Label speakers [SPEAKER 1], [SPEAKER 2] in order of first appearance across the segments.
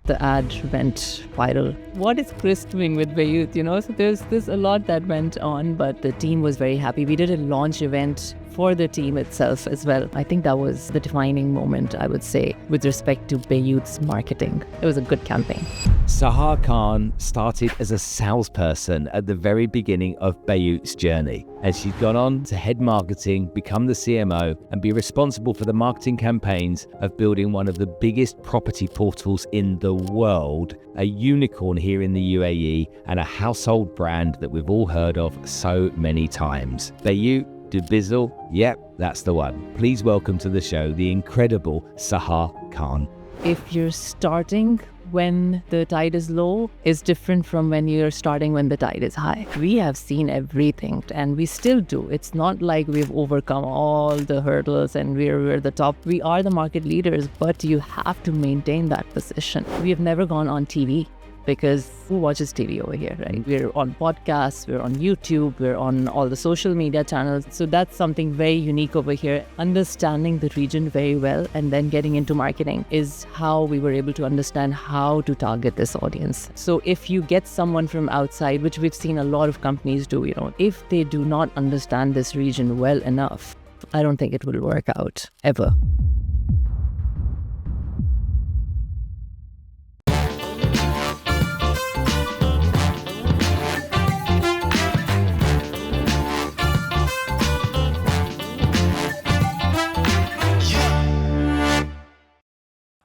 [SPEAKER 1] the ad went viral. What is Chris doing with Bayut? So there's a lot that went on, but the team was very happy. We did a launch event for the team itself as well. I think that was the defining moment, I would say, with respect to Bayut's marketing. It was a good campaign.
[SPEAKER 2] Sahar Khan started as a salesperson at the very beginning of Bayut's journey, and she's gone on to head marketing, become the CMO, and be responsible for the marketing campaigns of building one of the biggest property portals in the world, a unicorn here in the UAE, and a household brand that we've all heard of so many times. Bayut Dubizzle, yep, that's the one. Please welcome to the show the incredible Sahar Khan.
[SPEAKER 1] If you're starting when the tide is low, is different from when you're starting when the tide is high. We have seen everything, and we still do. It's not like we've overcome all the hurdles and we're the top. We are the market leaders, but you have to maintain that position. We have never gone on TV, because who watches TV over here, right? We're on podcasts, we're on YouTube, we're on all the social media channels. So that's something very unique over here. Understanding the region very well and then getting into marketing is how we were able to understand how to target this audience. So if you get someone from outside, which we've seen a lot of companies do, if they do not understand this region well enough, I don't think it will work out ever.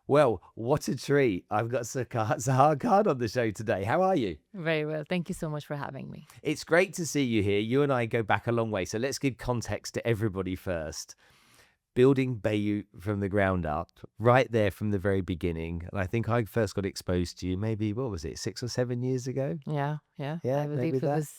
[SPEAKER 2] Well, what a treat. I've got Sahar Khan on the show today. How are you?
[SPEAKER 1] Very well. Thank you so much for having me.
[SPEAKER 2] It's great to see you here. You and I go back a long way. So let's give context to everybody first. Building Bayut from the ground up, right there from the very beginning. And I think I first got exposed to you maybe, 6 or 7 years ago?
[SPEAKER 1] Yeah.
[SPEAKER 2] Yeah,
[SPEAKER 1] I
[SPEAKER 2] maybe
[SPEAKER 1] believe it
[SPEAKER 2] that.
[SPEAKER 1] was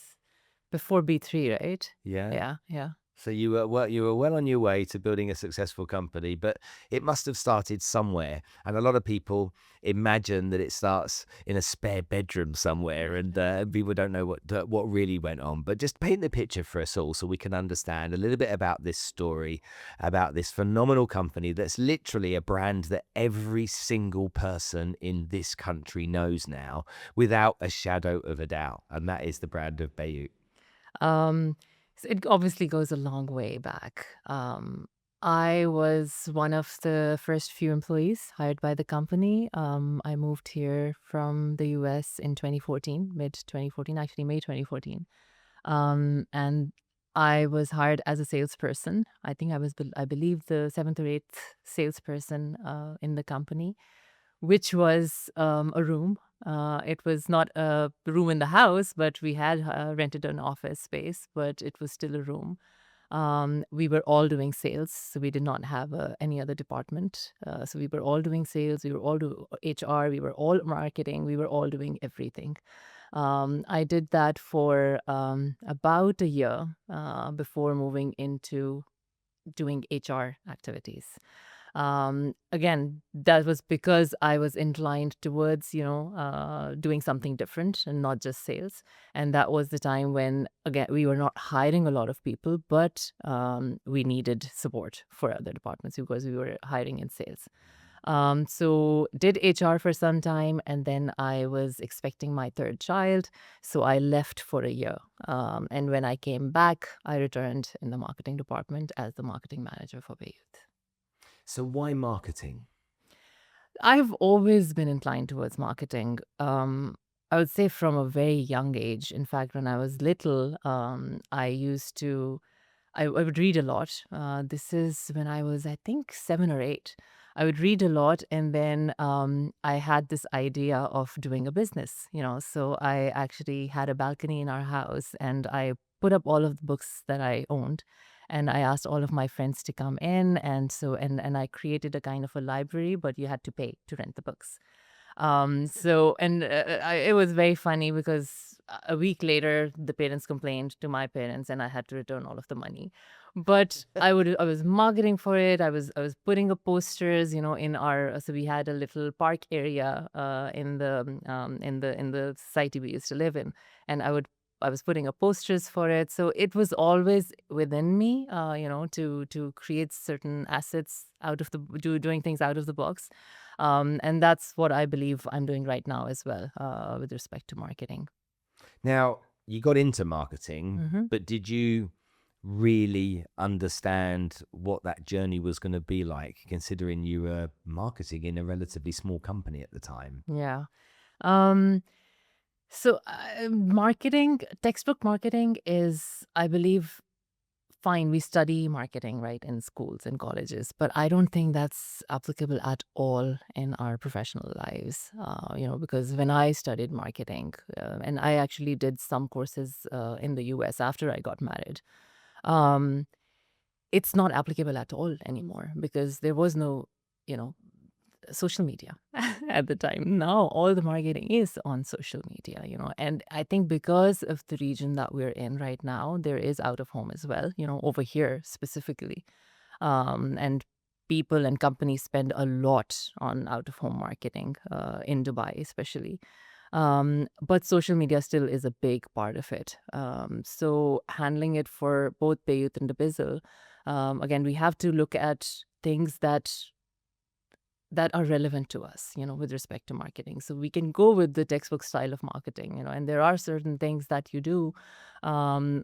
[SPEAKER 1] before B3, right?
[SPEAKER 2] Yeah.
[SPEAKER 1] Yeah.
[SPEAKER 2] So you were well on your way to building a successful company, but it must have started somewhere. And a lot of people imagine that it starts in a spare bedroom somewhere, and people don't know what really went on. But just paint the picture for us all so we can understand a little bit about this story, about this phenomenal company that's literally a brand that every single person in this country knows now, without a shadow of a doubt. And that is the brand of Bayut.
[SPEAKER 1] So it obviously goes a long way back. I was one of the first few employees hired by the company. I moved here from the US in 2014, mid 2014, actually May 2014. And I was hired as a salesperson. I think I believe, the 7th or 8th salesperson in the company, which was a room. It was not a room in the house, but we had rented an office space, but it was still a room. We were all doing sales, so we did not have any other department. So we were all doing sales, we were all doing HR, we were all marketing, we were all doing everything. I did that for about a year before moving into doing HR activities. Again, that was because I was inclined towards, doing something different and not just sales. And that was the time when, again, we were not hiring a lot of people, but we needed support for other departments because we were hiring in sales. So did HR for some time, and then I was expecting my third child. So I left for a year. And when I came back, I returned in the marketing department as the marketing manager for Bayut.
[SPEAKER 2] So why marketing?
[SPEAKER 1] I've always been inclined towards marketing. I would say from a very young age. In fact, when I was little, I would read a lot. This is when I was, I think, 7 or 8. I would read a lot, and then I had this idea of doing a business, So I actually had a balcony in our house, and I put up all of the books that I owned. And I asked all of my friends to come in, and I created a kind of a library, but you had to pay to rent the books. It was very funny because a week later, the parents complained to my parents, and I had to return all of the money. But I was marketing for it. I was putting up posters, so we had a little park area in the society we used to live in, and I would I was putting up posters for it. So it was always within me, to create certain assets out of doing things out of the box. And that's what I believe I'm doing right now as well, with respect to marketing.
[SPEAKER 2] Now, you got into marketing,
[SPEAKER 1] Hmm.
[SPEAKER 2] but did you really understand what that journey was going to be like, considering you were marketing in a relatively small company at the time?
[SPEAKER 1] Yeah. Um, so marketing, textbook marketing is, I believe, fine. We study marketing, right, in schools and colleges, but I don't think that's applicable at all in our professional lives. Because when I studied marketing, and I actually did some courses in the US after I got married, um, it's not applicable at all anymore because there was no, you know, social media at the time. Now all the marketing is on social media, and I think because of the region that we're in right now, there is out of home as well, over here specifically. And people and companies spend a lot on out of home marketing, in Dubai, especially. But social media still is a big part of it. So handling it for both Bayut and the Bizzle, again, we have to look at things that are relevant to us, with respect to marketing. So we can go with the textbook style of marketing, and there are certain things that you do,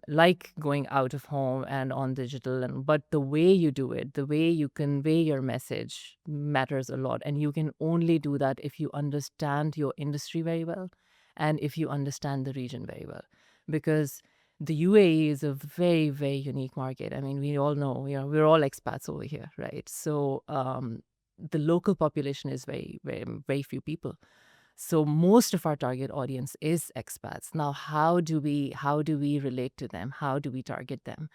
[SPEAKER 1] like going out of home and on digital, but the way you do it, the way you convey your message matters a lot. And you can only do that if you understand your industry very well and if you understand the region very well. Because the UAE is a very, very unique market. I mean, we all know, we're all expats over here, right? So, the local population is very, very, very few people. So most of our target audience is expats. Now, how do we relate to them? How do we target them?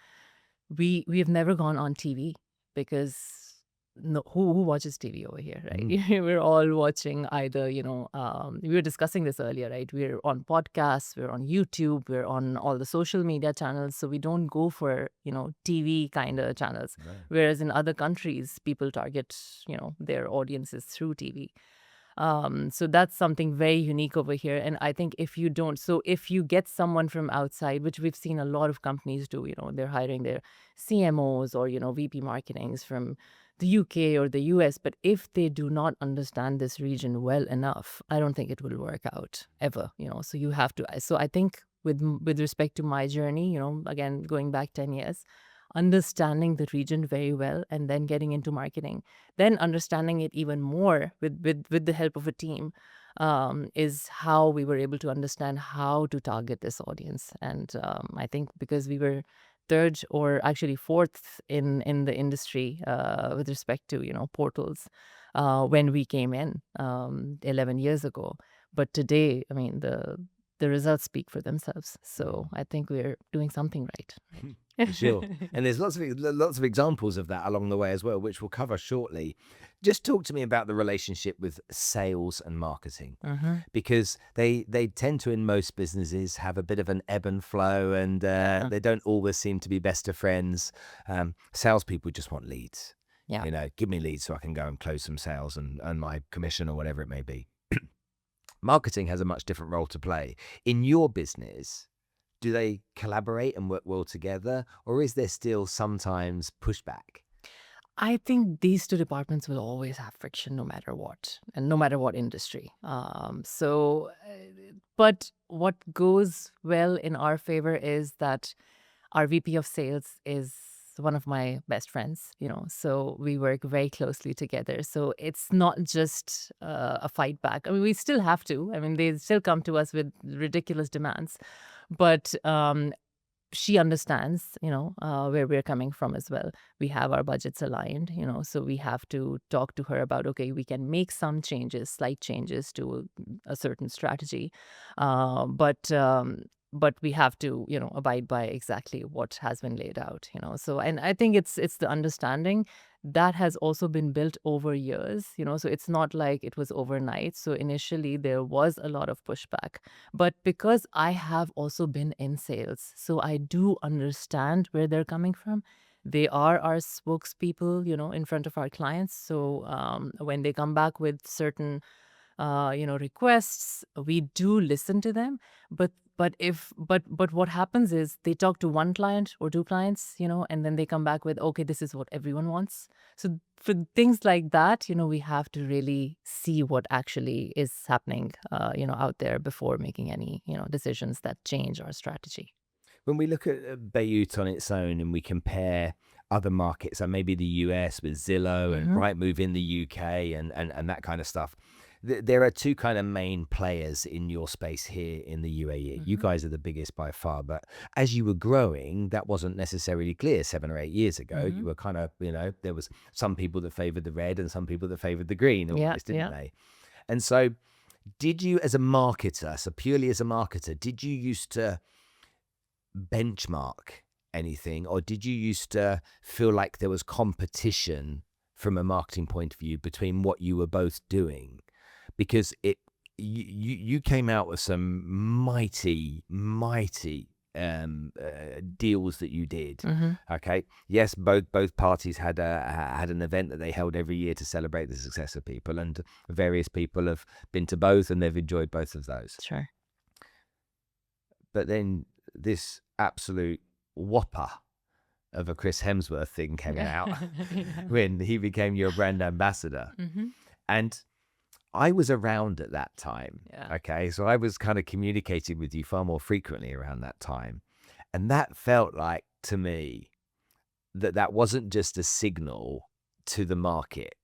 [SPEAKER 1] We have never gone on TV because no, who watches TV over here, right?
[SPEAKER 2] Mm.
[SPEAKER 1] We're all watching either, we were discussing this earlier, right? We're on podcasts, we're on YouTube, we're on all the social media channels. So we don't go for, TV kind of channels.
[SPEAKER 2] No.
[SPEAKER 1] Whereas in other countries, people target, their audiences through TV. So that's something very unique over here. And I think if you get someone from outside, which we've seen a lot of companies do, they're hiring their CMOs or, VP marketings from the UK or the US. But if they do not understand this region well enough, I don't think it will work out ever, so you have to. So I think with respect to my journey, again, going back 10 years, understanding the region very well and then getting into marketing, then understanding it even more with the help of a team, is how we were able to understand how to target this audience. And I think because we were third or actually fourth in the industry, with respect to portals, when we came in, 11 years ago. But today, I mean, the results speak for themselves. So I think we're doing something right.
[SPEAKER 2] For sure. And there's lots of examples of that along the way as well, which we'll cover shortly. Just talk to me about the relationship with sales and marketing,
[SPEAKER 1] Mhm.
[SPEAKER 2] because they tend to, in most businesses, have a bit of an ebb and flow, and
[SPEAKER 1] Yeah.
[SPEAKER 2] they don't always seem to be best of friends. Salespeople just want leads.
[SPEAKER 1] Yeah.
[SPEAKER 2] Give me leads so I can go and close some sales and earn my commission or whatever it may be. Marketing has a much different role to play. In your business, do they collaborate and work well together, or is there still sometimes pushback?
[SPEAKER 1] I think these two departments will always have friction no matter what, and no matter what industry. But what goes well in our favor is that our VP of sales is one of my best friends, so we work very closely together. So it's not just a fight back. I mean, we still have to. I mean, they still come to us with ridiculous demands, but she understands, where we're coming from as well. We have our budgets aligned, so we have to talk to her about, okay, we can make some changes, slight changes to a certain strategy, but we have to, abide by exactly what has been laid out, So, and I think it's the understanding that has also been built over years, so it's not like it was overnight. So initially there was a lot of pushback, but because I have also been in sales, so I do understand where they're coming from. They are our spokespeople, in front of our clients. So when they come back with certain requests. We do listen to them, but what happens is they talk to one client or two clients, and then they come back with, okay, this is what everyone wants. So for things like that, we have to really see what actually is happening, out there before making any, decisions that change our strategy.
[SPEAKER 2] When we look at Bayut on its own and we compare other markets, and maybe the US with Zillow and
[SPEAKER 1] Hmm.
[SPEAKER 2] Rightmove in the UK and that kind of stuff, there are two kind of main players in your space here in the UAE. You
[SPEAKER 1] Hmm.
[SPEAKER 2] guys are the biggest by far, but as you were growing, that wasn't necessarily clear 7 or 8 years ago.
[SPEAKER 1] Hmm.
[SPEAKER 2] You were kind of, there was some people that favored the red and some people that favored the green,
[SPEAKER 1] Yeah,
[SPEAKER 2] almost, didn't
[SPEAKER 1] yeah.
[SPEAKER 2] they? And so, did you, as a marketer, so purely as a marketer, did you used to benchmark anything, or did you used to feel like there was competition from a marketing point of view between what you were both doing? Because you came out with some mighty deals that you did.
[SPEAKER 1] Hmm.
[SPEAKER 2] Okay, yes, both parties had an event that they held every year to celebrate the success of people, and various people have been to both and they've enjoyed both of those.
[SPEAKER 1] Sure.
[SPEAKER 2] But then this absolute whopper of a Chris Hemsworth thing came out
[SPEAKER 1] Yeah.
[SPEAKER 2] when he became your brand ambassador.
[SPEAKER 1] Hmm.
[SPEAKER 2] And I was around at that time.
[SPEAKER 1] Yeah.
[SPEAKER 2] Okay. So I was kind of communicating with you far more frequently around that time. And that felt like to me that wasn't just a signal to the market,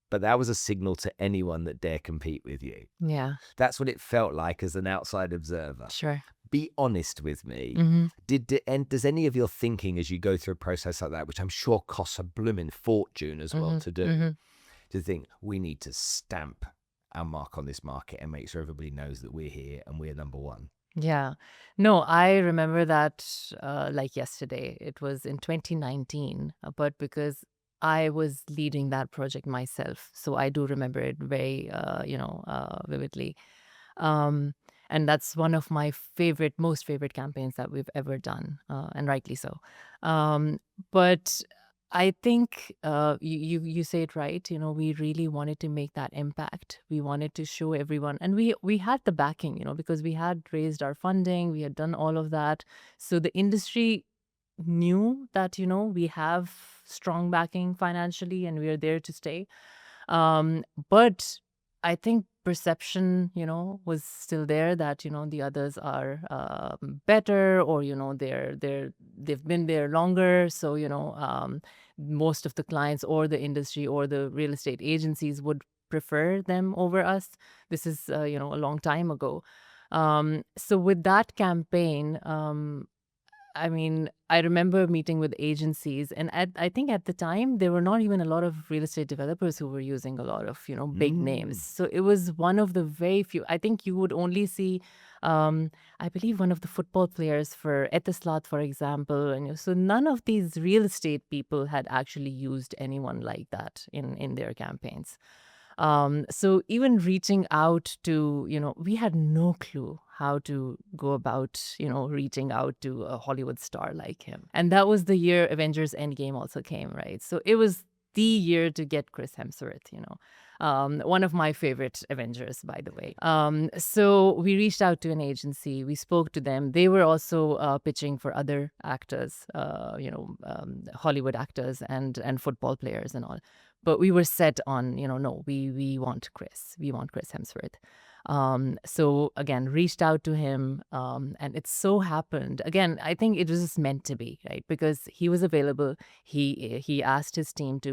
[SPEAKER 2] but that was a signal to anyone that dare compete with you.
[SPEAKER 1] Yeah.
[SPEAKER 2] That's what it felt like as an outside observer.
[SPEAKER 1] Sure.
[SPEAKER 2] Be honest with me.
[SPEAKER 1] Hmm.
[SPEAKER 2] Does any of your thinking as you go through a process like that, which I'm sure costs a blooming fortune as well
[SPEAKER 1] Hmm.
[SPEAKER 2] to do,
[SPEAKER 1] Hmm.
[SPEAKER 2] to think we need to stamp our mark on this market and make sure everybody knows that we're here and we're number one?
[SPEAKER 1] Yeah. No, I remember that like yesterday. It was in 2019, but because I was leading that project myself, so I do remember it very, vividly. Um, and that's one of my most favorite campaigns that we've ever done, and rightly so. Um, but I think you say it right. We really wanted to make that impact. We wanted to show everyone, and we had the backing, because we had raised our funding, we had done all of that. So the industry knew that we have strong backing financially, and we are there to stay. But I think perception, was still there that the others are better, or they've been there longer. So most of the clients or the industry or the real estate agencies would prefer them over us. This is a long time ago. So with that campaign, I mean, I remember meeting with agencies, and I think at the time there were not even a lot of real estate developers who were using a lot of big names.
[SPEAKER 2] Mm.
[SPEAKER 1] So it was one of the very few. I think you would only see, I believe, one of the football players for Etisalat, for example, and so none of these real estate people had actually used anyone like that in their campaigns. So even reaching out to, we had no clue how to go about, reaching out to a Hollywood star like him. And that was the year Avengers Endgame also came, right? So it was the year to get Chris Hemsworth, one of my favorite Avengers, by the way. So we reached out to an agency, we spoke to them. They were also pitching for other actors, Hollywood actors and football players and all. But we were set on, no, we want Chris. We want Chris Hemsworth. So again, reached out to him, and it so happened. Again, I think it was just meant to be, right? Because he was available. He asked his team to,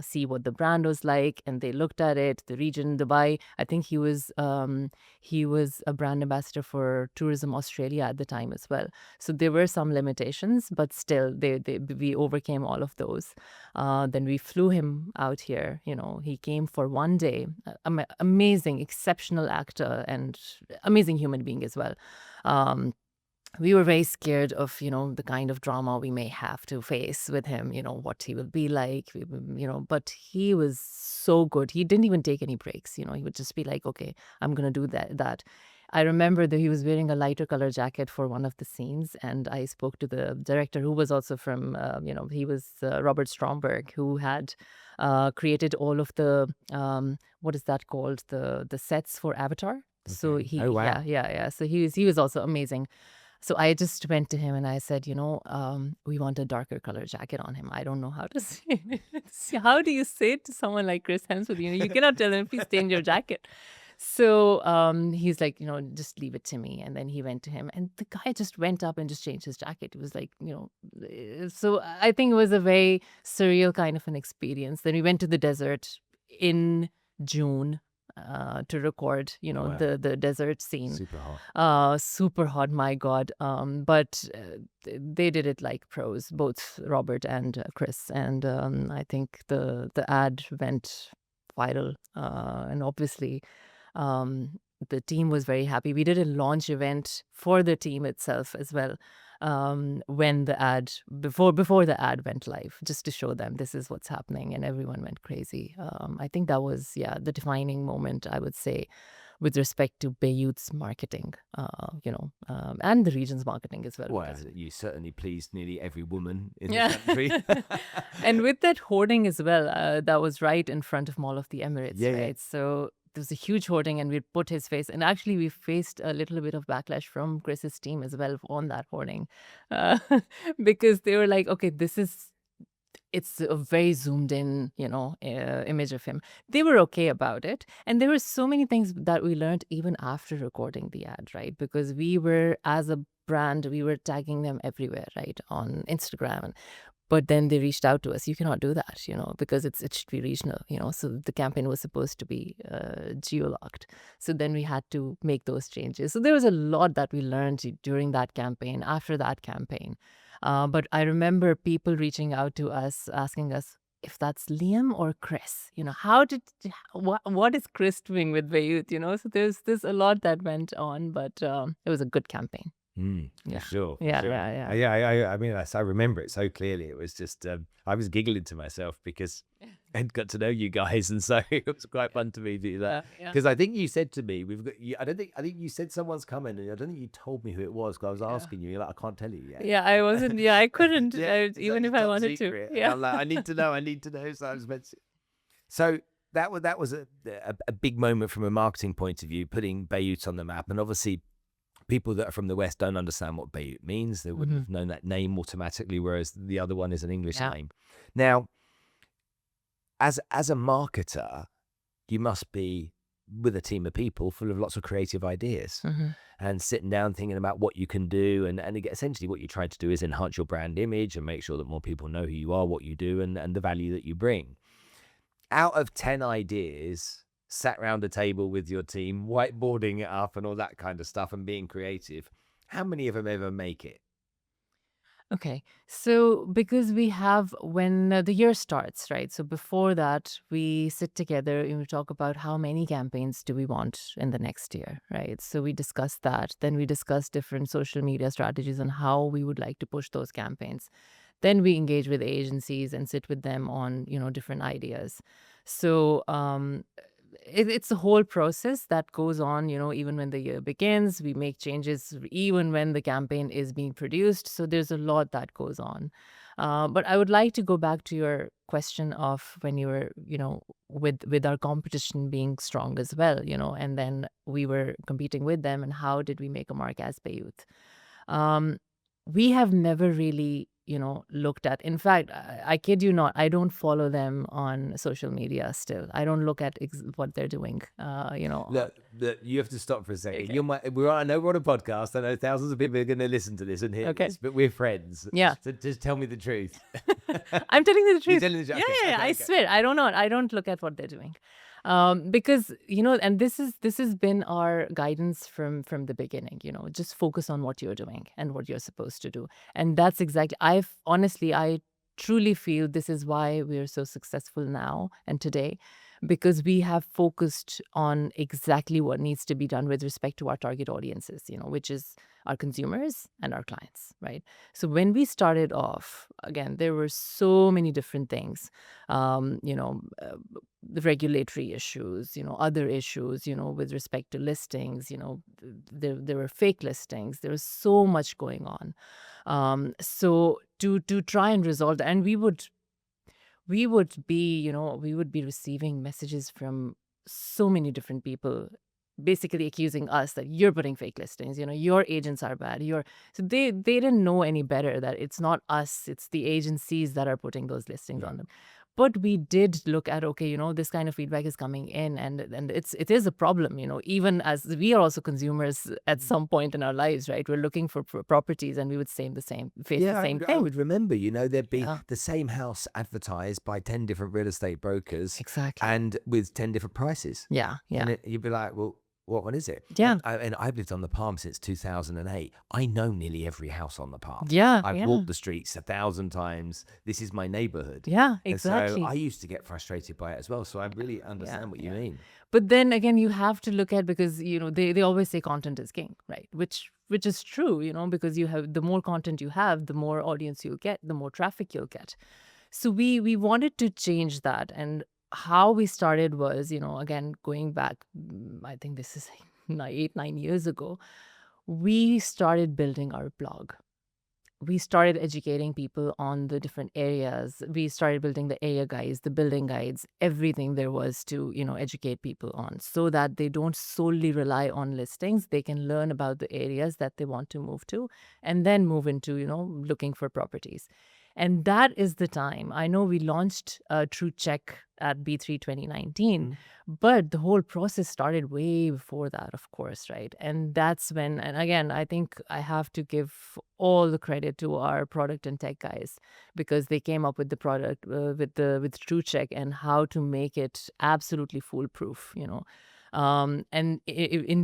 [SPEAKER 1] see what the brand was like, and they looked at it. The region, Dubai. I think he was a brand ambassador for Tourism Australia at the time as well. So there were some limitations, but still, we overcame all of those. Then we flew him out here. He came for one day. Amazing, exceptional actor and amazing human being as well. Um, we were very scared of, the kind of drama we may have to face with him, what he will be like, but he was so good. He didn't even take any breaks. He would just be like, okay, I'm going to do that. I remember that he was wearing a lighter color jacket for one of the scenes, and I spoke to the director, who was also from, he was Robert Stromberg, who had created all of the what is that called, the sets for Avatar. So
[SPEAKER 2] Okay. Oh, wow.
[SPEAKER 1] yeah. So he was also amazing. So I just went to him and I said, we want a darker color jacket on him. I don't know how to say it. How do you say it to someone like Chris Hemsworth? You cannot tell him, please change your jacket. So he's like, just leave it to me. And then he went to him, and the guy just went up and just changed his jacket. It was like, so I think it was a very surreal kind of an experience. Then we went to the desert in June to record,
[SPEAKER 2] Wow.
[SPEAKER 1] the desert scene.
[SPEAKER 2] Super hot.
[SPEAKER 1] Super hot, my God. But they did it like pros, both Robert and Chris. And I think the ad went viral. And obviously, the team was very happy. We did a launch event for the team itself as well. When the ad before the ad went live, just to show them this is what's happening, and everyone went crazy. I think that was the defining moment, I would say, with respect to Bayut's marketing, and the region's marketing as well.
[SPEAKER 2] Well, you certainly pleased nearly every woman in
[SPEAKER 1] Yeah.
[SPEAKER 2] the country.
[SPEAKER 1] And with that hoarding as well, that was right in front of Mall of the Emirates,
[SPEAKER 2] Yeah, yeah.
[SPEAKER 1] right? So there was a huge hoarding, and we put his face. And actually, we faced a little bit of backlash from Chris's team as well on that hoarding, uh, because they were like, "Okay, it's a very zoomed in, image of him." They were okay about it, and there were so many things that we learned even after recording the ad, right? Because we were, as a brand, we were tagging them everywhere, right, on Instagram. But then they reached out to us. You cannot do that, because it should be regional, So the campaign was supposed to be geo-locked. So then we had to make those changes. So there was a lot that we learned during that campaign, after that campaign. But I remember people reaching out to us, asking us if that's Liam or Chris. What is Chris doing with Bayut? So there's a lot that went on, but it was a good campaign.
[SPEAKER 2] For sure.
[SPEAKER 1] Yeah,
[SPEAKER 2] sure.
[SPEAKER 1] yeah.
[SPEAKER 2] Yeah. I mean, I remember it so clearly. It was just, I was giggling to myself because I'd got to know you guys, and so it was quite fun to me to do that.
[SPEAKER 1] Yeah.
[SPEAKER 2] Because I think you said to me, "We've got." I think you said someone's coming, and I don't think you told me who it was. Because I was asking you, you're like, "I can't tell you yet."
[SPEAKER 1] Yeah, I wasn't. Yeah, I couldn't, even if I
[SPEAKER 2] top
[SPEAKER 1] wanted
[SPEAKER 2] secret.
[SPEAKER 1] to.
[SPEAKER 2] And
[SPEAKER 1] Yeah.
[SPEAKER 2] I'm like, I need to know. So I was meant to. So that was a big moment from a marketing point of view, putting Bayut on the map, and obviously, people that are from the West don't understand what Bayut means. They wouldn't have known that name automatically, whereas the other one is an English name. Now, as a marketer, you must be with a team of people full of lots of creative ideas and sitting down thinking about what you can do. And essentially what you try to do is enhance your brand image and make sure that more people know who you are, what you do, and the value that you bring. Out of 10 ideas, sat around a table with your team, whiteboarding it up and all that kind of stuff and being creative, how many of them ever make it?
[SPEAKER 1] Okay. So because we have, when the year starts, right? So before that, we sit together and we talk about how many campaigns do we want in the next year, right? So we discuss that. Then we discuss different social media strategies and how we would like to push those campaigns. Then we engage with agencies and sit with them on, different ideas. So it's a whole process that goes on, even when the year begins. We make changes even when the campaign is being produced. So there's a lot that goes on. But I would like to go back to your question of when you were, with our competition being strong as well, and then we were competing with them, and how did we make a mark as Bayut? We have never really, looked at. In fact, I kid you not, I don't follow them on social media still. I don't look at what they're doing.
[SPEAKER 2] Look, you have to stop for a second.
[SPEAKER 1] Okay.
[SPEAKER 2] I know we're on a podcast. I know thousands of people are going to listen to this and hear
[SPEAKER 1] Okay.
[SPEAKER 2] this, but we're friends.
[SPEAKER 1] Yeah.
[SPEAKER 2] So just tell me the truth.
[SPEAKER 1] I'm telling you the
[SPEAKER 2] You're
[SPEAKER 1] truth.
[SPEAKER 2] telling the truth.
[SPEAKER 1] Yeah,
[SPEAKER 2] Okay,
[SPEAKER 1] I
[SPEAKER 2] okay.
[SPEAKER 1] swear. I don't know. I don't look at what they're doing. Because, and this has been our guidance from the beginning, just focus on what you're doing and what you're supposed to do. And that's exactly, I truly feel this is why we're so successful now and today, because we have focused on exactly what needs to be done with respect to our target audiences, which is our consumers and our clients, right? So when we started off, again, there were so many different things, the regulatory issues, other issues, with respect to listings, there were fake listings. There was so much going on. So to try and resolve that, and we would be receiving messages from so many different people basically accusing us that you're putting fake listings, your agents are bad. So they didn't know any better that it's not us, it's the agencies that are putting those listings on them. But we did look at, okay, this kind of feedback is coming in, and it is a problem, even as we are also consumers at some point in our lives, right? We're looking for properties, and we would face the same
[SPEAKER 2] I
[SPEAKER 1] thing.
[SPEAKER 2] would remember, there'd be
[SPEAKER 1] Yeah,
[SPEAKER 2] the same house advertised by 10 different real estate brokers
[SPEAKER 1] exactly.
[SPEAKER 2] and with 10 different prices.
[SPEAKER 1] Yeah, yeah.
[SPEAKER 2] And you'd be like, well, what one is it?
[SPEAKER 1] Yeah.
[SPEAKER 2] And I've lived on the Palm since 2008. I know nearly every house on the Palm.
[SPEAKER 1] Yeah,
[SPEAKER 2] I've
[SPEAKER 1] yeah.
[SPEAKER 2] walked the streets 1,000 times. This is my neighborhood.
[SPEAKER 1] Yeah,
[SPEAKER 2] And so
[SPEAKER 1] exactly.
[SPEAKER 2] I used to get frustrated by it as well. So I really understand what you mean.
[SPEAKER 1] But then again, you have to look at, because they always say content is king, right? Which is true, because you have the more content you have, the more audience you'll get, the more traffic you'll get. So we wanted to change that, and how we started was, again, going back, I think this is 9 years ago, we started building our blog. We started educating people on the different areas. We started building the area guides, the building guides, everything there was to, educate people on, so that they don't solely rely on listings. They can learn about the areas that they want to move to, and then move into, looking for properties. And that is the time. I know we launched True Check at B3 2019, but the whole process started way before that, of course, right? And that's when, and again, I think I have to give all the credit to our product and tech guys, because they came up with the product with True Check and how to make it absolutely foolproof, and in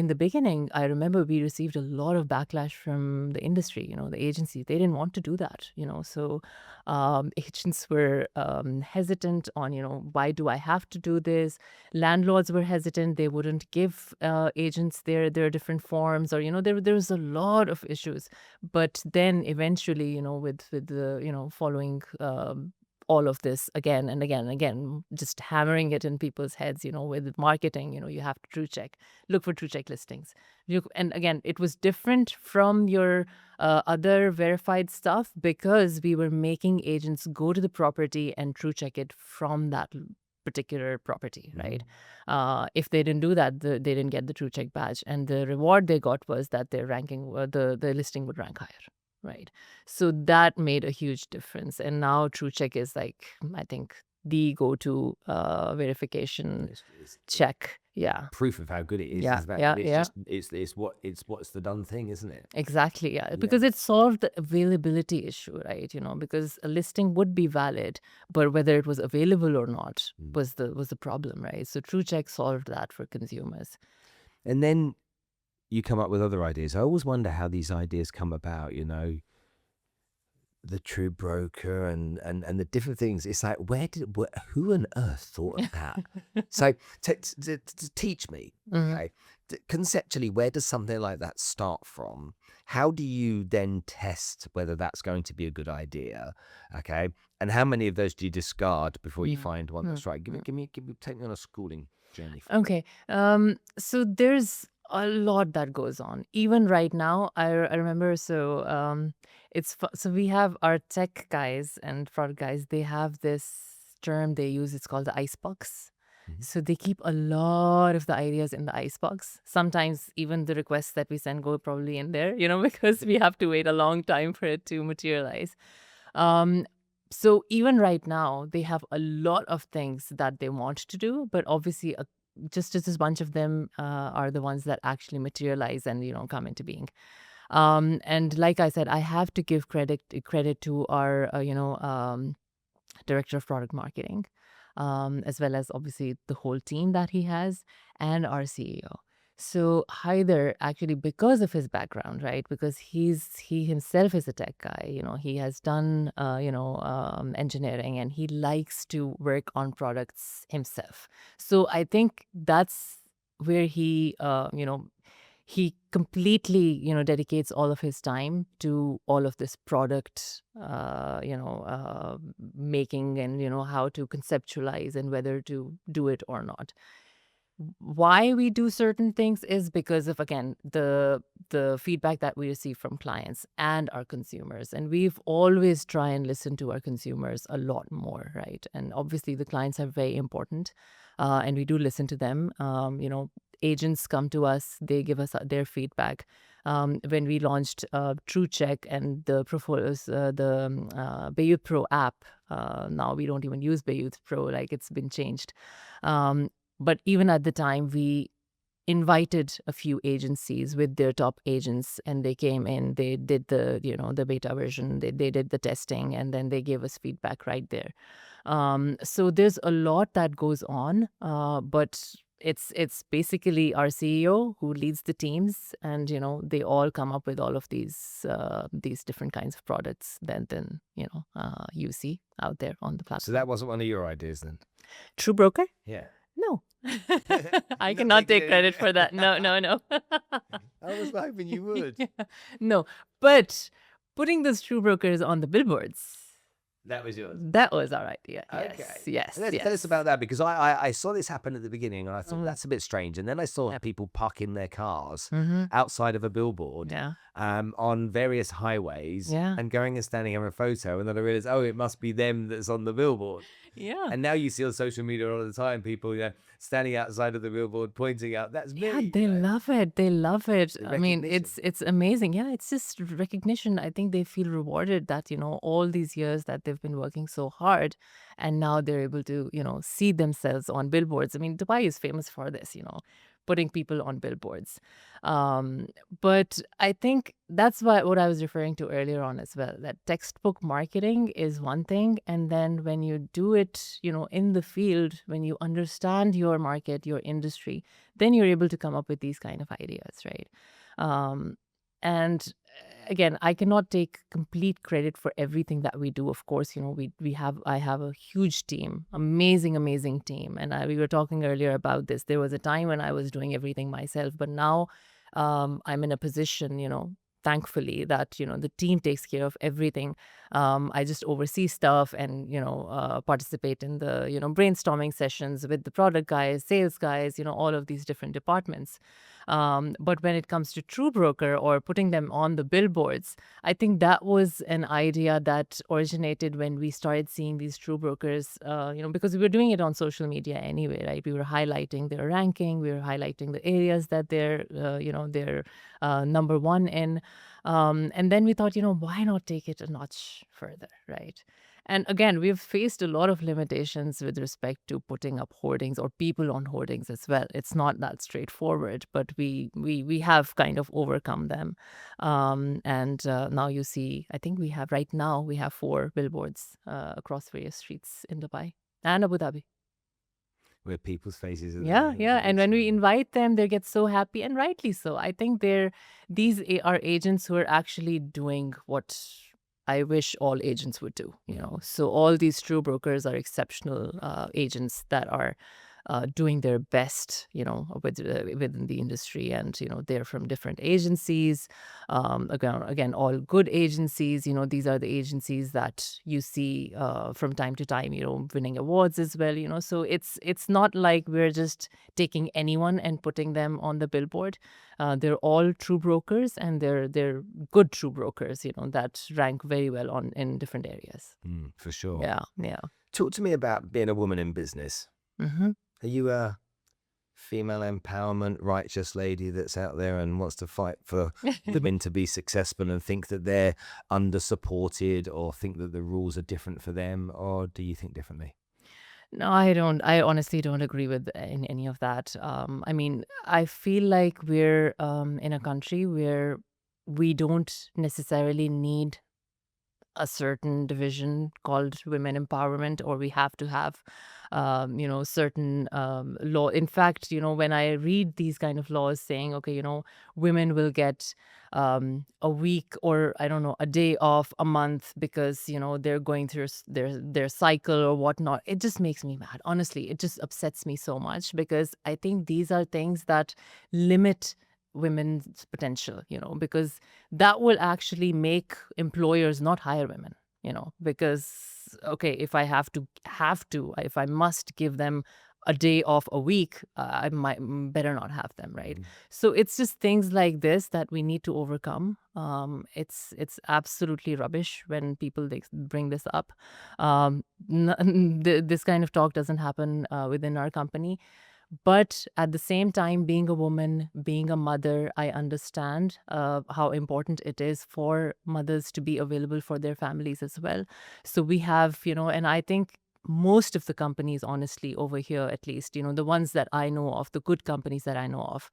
[SPEAKER 1] the beginning, I remember we received a lot of backlash from the industry, the agency. They didn't want to do that, so agents were hesitant on, why do I have to do this? Landlords were hesitant. They wouldn't give agents their different forms, or, there was a lot of issues. But then eventually, with the, following all of this again and again and again, just hammering it in people's heads, with marketing, you have to True Check, look for True Check listings. And again, it was different from your other verified stuff, because we were making agents go to the property and True Check it from that particular property, right? If they didn't do that, they didn't get the True Check badge, and the reward they got was that their ranking, the listing would rank higher. Right. So that made a huge difference. And now True Check is like, I think, the go-to verification
[SPEAKER 2] It's
[SPEAKER 1] check. Yeah.
[SPEAKER 2] proof of how good it is.
[SPEAKER 1] Yeah.
[SPEAKER 2] Is that
[SPEAKER 1] Yeah.
[SPEAKER 2] it's
[SPEAKER 1] Yeah.
[SPEAKER 2] just what's the done thing, isn't it?
[SPEAKER 1] Exactly. Yeah. Because it solved the availability issue, right? Because a listing would be valid, but whether it was available or not was the problem, right? So True Check solved that for consumers.
[SPEAKER 2] And then you come up with other ideas. I always wonder how these ideas come about, the true broker and the different things. It's like, who on earth thought of that? So to teach me, okay, conceptually, where does something like that start from? How do you then test whether that's going to be a good idea? Okay. And how many of those do you discard before you find one that's right? Take me on a schooling journey.
[SPEAKER 1] Okay. So there's a lot that goes on. Even right now, I remember. So so we have our tech guys and product guys. They have this term they use. It's called the icebox. So they keep a lot of the ideas in the icebox. Sometimes even the requests that we send go probably in there, because we have to wait a long time for it to materialize. So even right now, they have a lot of things that they want to do, but obviously just a bunch of them are the ones that actually materialize and, come into being. And like I said, I have to give credit to our, director of product marketing, as well as obviously the whole team that he has, and our CEO. So Haider, actually, because of his background, right? Because he himself is a tech guy. He has done engineering, and he likes to work on products himself. So I think that's where he he completely, dedicates all of his time to all of this product, making, and, how to conceptualize and whether to do it or not. Why we do certain things is because of, again, the feedback that we receive from clients and our consumers, and we've always try and listen to our consumers a lot more, right? And obviously the clients are very important, and we do listen to them. Agents come to us, they give us their feedback. When we launched True Check and the Bayut Pro app, now we don't even use Bayut Pro, like it's been changed. But even at the time, we invited a few agencies with their top agents, and they came in, they did the beta version, they did the testing, and then they gave us feedback right there. So there's a lot that goes on, but it's basically our CEO who leads the teams, and they all come up with all of these different kinds of products that you see out there on the platform.
[SPEAKER 3] So that wasn't one of your ideas then?
[SPEAKER 1] True Broker?
[SPEAKER 3] Yeah.
[SPEAKER 1] No. I cannot take credit for that. No.
[SPEAKER 3] I was hoping you would.
[SPEAKER 1] No, but putting those True Brokers on the billboards,
[SPEAKER 3] That was yours.
[SPEAKER 1] that was our idea.
[SPEAKER 3] Okay.
[SPEAKER 1] Yes.
[SPEAKER 3] Tell us about that, because I saw this happen at the beginning and I thought that's a bit strange. And then I saw people parking their cars outside of a billboard
[SPEAKER 1] Yeah.
[SPEAKER 3] on various highways
[SPEAKER 1] Yeah.
[SPEAKER 3] and going and standing in a photo. And then I realized, it must be them that's on the billboard.
[SPEAKER 1] Yeah.
[SPEAKER 3] And now you see on social media all the time people standing outside of the billboard pointing out, that's me.
[SPEAKER 1] Yeah, they love it. They love it. I mean,
[SPEAKER 3] recognition.
[SPEAKER 1] it's amazing. Yeah, it's just recognition. I think they feel rewarded that, all these years that they've been working so hard, and now they're able to, see themselves on billboards. I mean, Dubai is famous for this, putting people on billboards. But I think that's what I was referring to earlier on as well, that textbook marketing is one thing. And then when you do it, in the field, when you understand your market, your industry, then you're able to come up with these kind of ideas, right? And again, I cannot take complete credit for everything that we do. Of course, I have a huge team, amazing team. And we were talking earlier about this. There was a time when I was doing everything myself, but now I'm in a position, thankfully, that the team takes care of everything. I just oversee stuff and participate in the brainstorming sessions with the product guys, sales guys, all of these different departments. But when it comes to True Broker or putting them on the billboards, I think that was an idea that originated when we started seeing these True Brokers, because we were doing it on social media anyway, right? We were highlighting their ranking, we were highlighting the areas that they're number one in. And then we thought, why not take it a notch further, right? And again, we've faced a lot of limitations with respect to putting up hoardings or people on hoardings as well. It's not that straightforward, but we have kind of overcome them. And now you see, I think we have 4 billboards across various streets in Dubai and Abu Dhabi.
[SPEAKER 3] Where people's faces are
[SPEAKER 1] Yeah,
[SPEAKER 3] there.
[SPEAKER 1] and when we invite them, they get so happy, and rightly so. I think these are agents who are actually doing what I wish all agents would do. So all these True Brokers are exceptional agents that are doing their best, within the industry, and they're from different agencies. Again, all good agencies. These are the agencies that you see from time to time, winning awards as well. So it's not like we're just taking anyone and putting them on the billboard. They're all True Brokers, and they're good True Brokers, that rank very well in different areas.
[SPEAKER 3] For sure.
[SPEAKER 1] Yeah.
[SPEAKER 3] Talk to me about being a woman in business.
[SPEAKER 1] Mm-hmm.
[SPEAKER 3] Are you a female empowerment righteous lady that's out there and wants to fight for women to be successful and think that they're under-supported, or think that the rules are different for them? Or do you think differently?
[SPEAKER 1] No, I don't. I honestly don't agree with in any of that. I mean, I feel like we're in a country where we don't necessarily need a certain division called women empowerment, or we have to have certain law. In fact, when I read these kind of laws saying, okay, women will get a week, or I don't know, a day off a month because they're going through their cycle or whatnot, it just makes me mad. Honestly, it just upsets me so much, because I think these are things that limit women's potential, because that will actually make employers not hire women, because okay, if I if I must give them a day off a week, I might better not have them, right? So it's just things like this that we need to overcome. It's absolutely rubbish when people bring this up. This kind of talk doesn't happen within our company. But at the same time, being a woman, being a mother, I understand how important it is for mothers to be available for their families as well. So we have, and I think most of the companies, honestly, over here, at least, the ones that I know of, the good companies that I know of,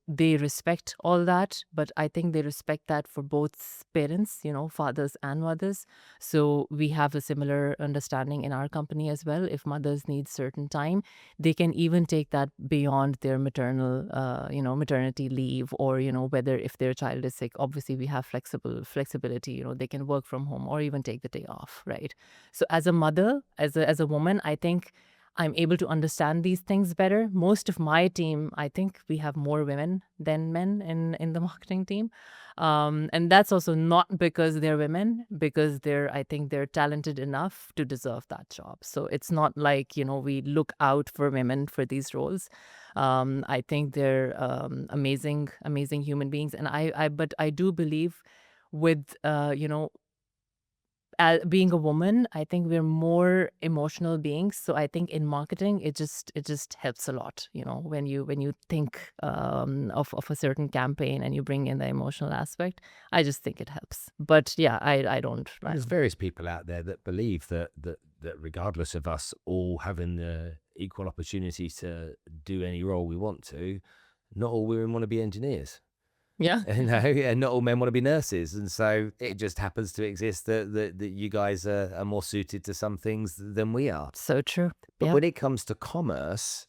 [SPEAKER 1] they respect all that. But I think they respect that for both parents, fathers and mothers. So we have a similar understanding in our company as well. If mothers need certain time, they can even take that beyond their maternity leave, or, whether if their child is sick, obviously we have flexibility, they can work from home or even take the day off, right? So as a mother, as a woman, I think I'm able to understand these things better. Most of my team, I think we have more women than men in the marketing team. And that's also not because they're women, because I think they're talented enough to deserve that job. So it's not like, we look out for women for these roles. I think they're amazing, amazing human beings. And but I do believe with, being a woman, I think we're more emotional beings. So I think in marketing, it just helps a lot. When you think of a certain campaign and you bring in the emotional aspect, I just think it helps. But yeah, I don't.
[SPEAKER 3] There's various people out there that believe that regardless of us all having the equal opportunity to do any role we want to, not all women want to be engineers.
[SPEAKER 1] Yeah.
[SPEAKER 3] And not all men want to be nurses, and so it just happens to exist that you guys are more suited to some things than we are.
[SPEAKER 1] So true.
[SPEAKER 3] But
[SPEAKER 1] Yeah.
[SPEAKER 3] when it comes to commerce,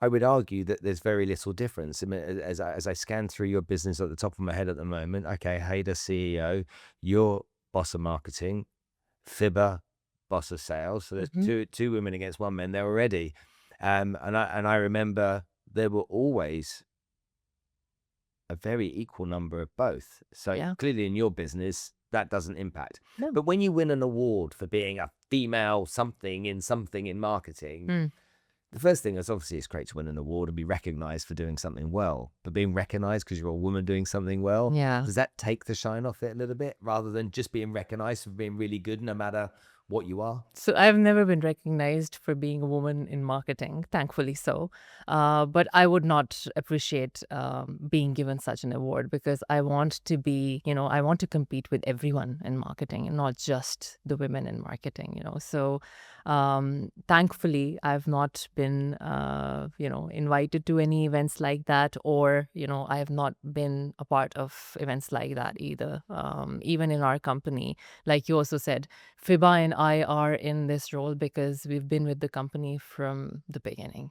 [SPEAKER 3] I would argue that there's very little difference. I mean, as I scan through your business at the top of my head at the moment, okay, Hader, CEO, you're boss of marketing, Fibber, boss of sales. So there's two women against one man there already. And I remember there were always a very equal number of both. So
[SPEAKER 1] Yeah.
[SPEAKER 3] clearly in your business, that doesn't impact.
[SPEAKER 1] No.
[SPEAKER 3] But when you win an award for being a female something in marketing, the first thing is obviously it's great to win an award and be recognized for doing something well. But being recognized because you're a woman doing something well,
[SPEAKER 1] Yeah.
[SPEAKER 3] does that take the shine off it a little bit rather than just being recognized for being really good no matter what you are?
[SPEAKER 1] So I've never been recognized for being a woman in marketing, thankfully so. But I would not appreciate being given such an award, because I want to be, I want to compete with everyone in marketing and not just the women in marketing, So thankfully, I've not been, invited to any events like that, or, I have not been a part of events like that either. Even in our company, like you also said, Fiba and I are in this role because we've been with the company from the beginning.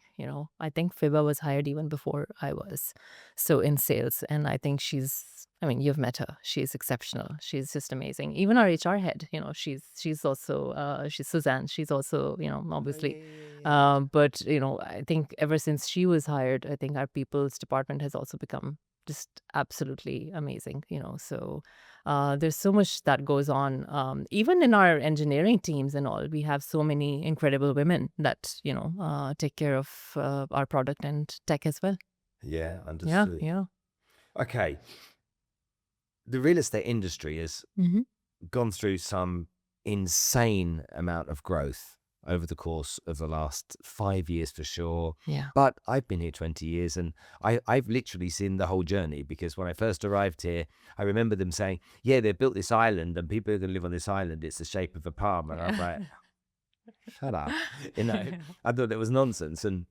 [SPEAKER 1] I think Fiba was hired even before I was. So in sales, and I think you've met her. She's exceptional. She's just amazing. Even our HR head, she's also, she's Suzanne. She's also, obviously. But, I think ever since she was hired, I think our people's department has also become just absolutely amazing, So there's so much that goes on. Even in our engineering teams and all, we have so many incredible women that, take care of our product and tech as well.
[SPEAKER 3] Yeah,
[SPEAKER 1] Yeah,
[SPEAKER 3] understood.
[SPEAKER 1] yeah.
[SPEAKER 3] Okay. The real estate industry has gone through some insane amount of growth over the course of the last 5 years for sure.
[SPEAKER 1] Yeah.
[SPEAKER 3] But I've been here 20 years and I've literally seen the whole journey, because when I first arrived here, I remember them saying, yeah, they built this island and people are going to live on this island. It's the shape of a palm. And I'm like, shut up. I thought it was nonsense. And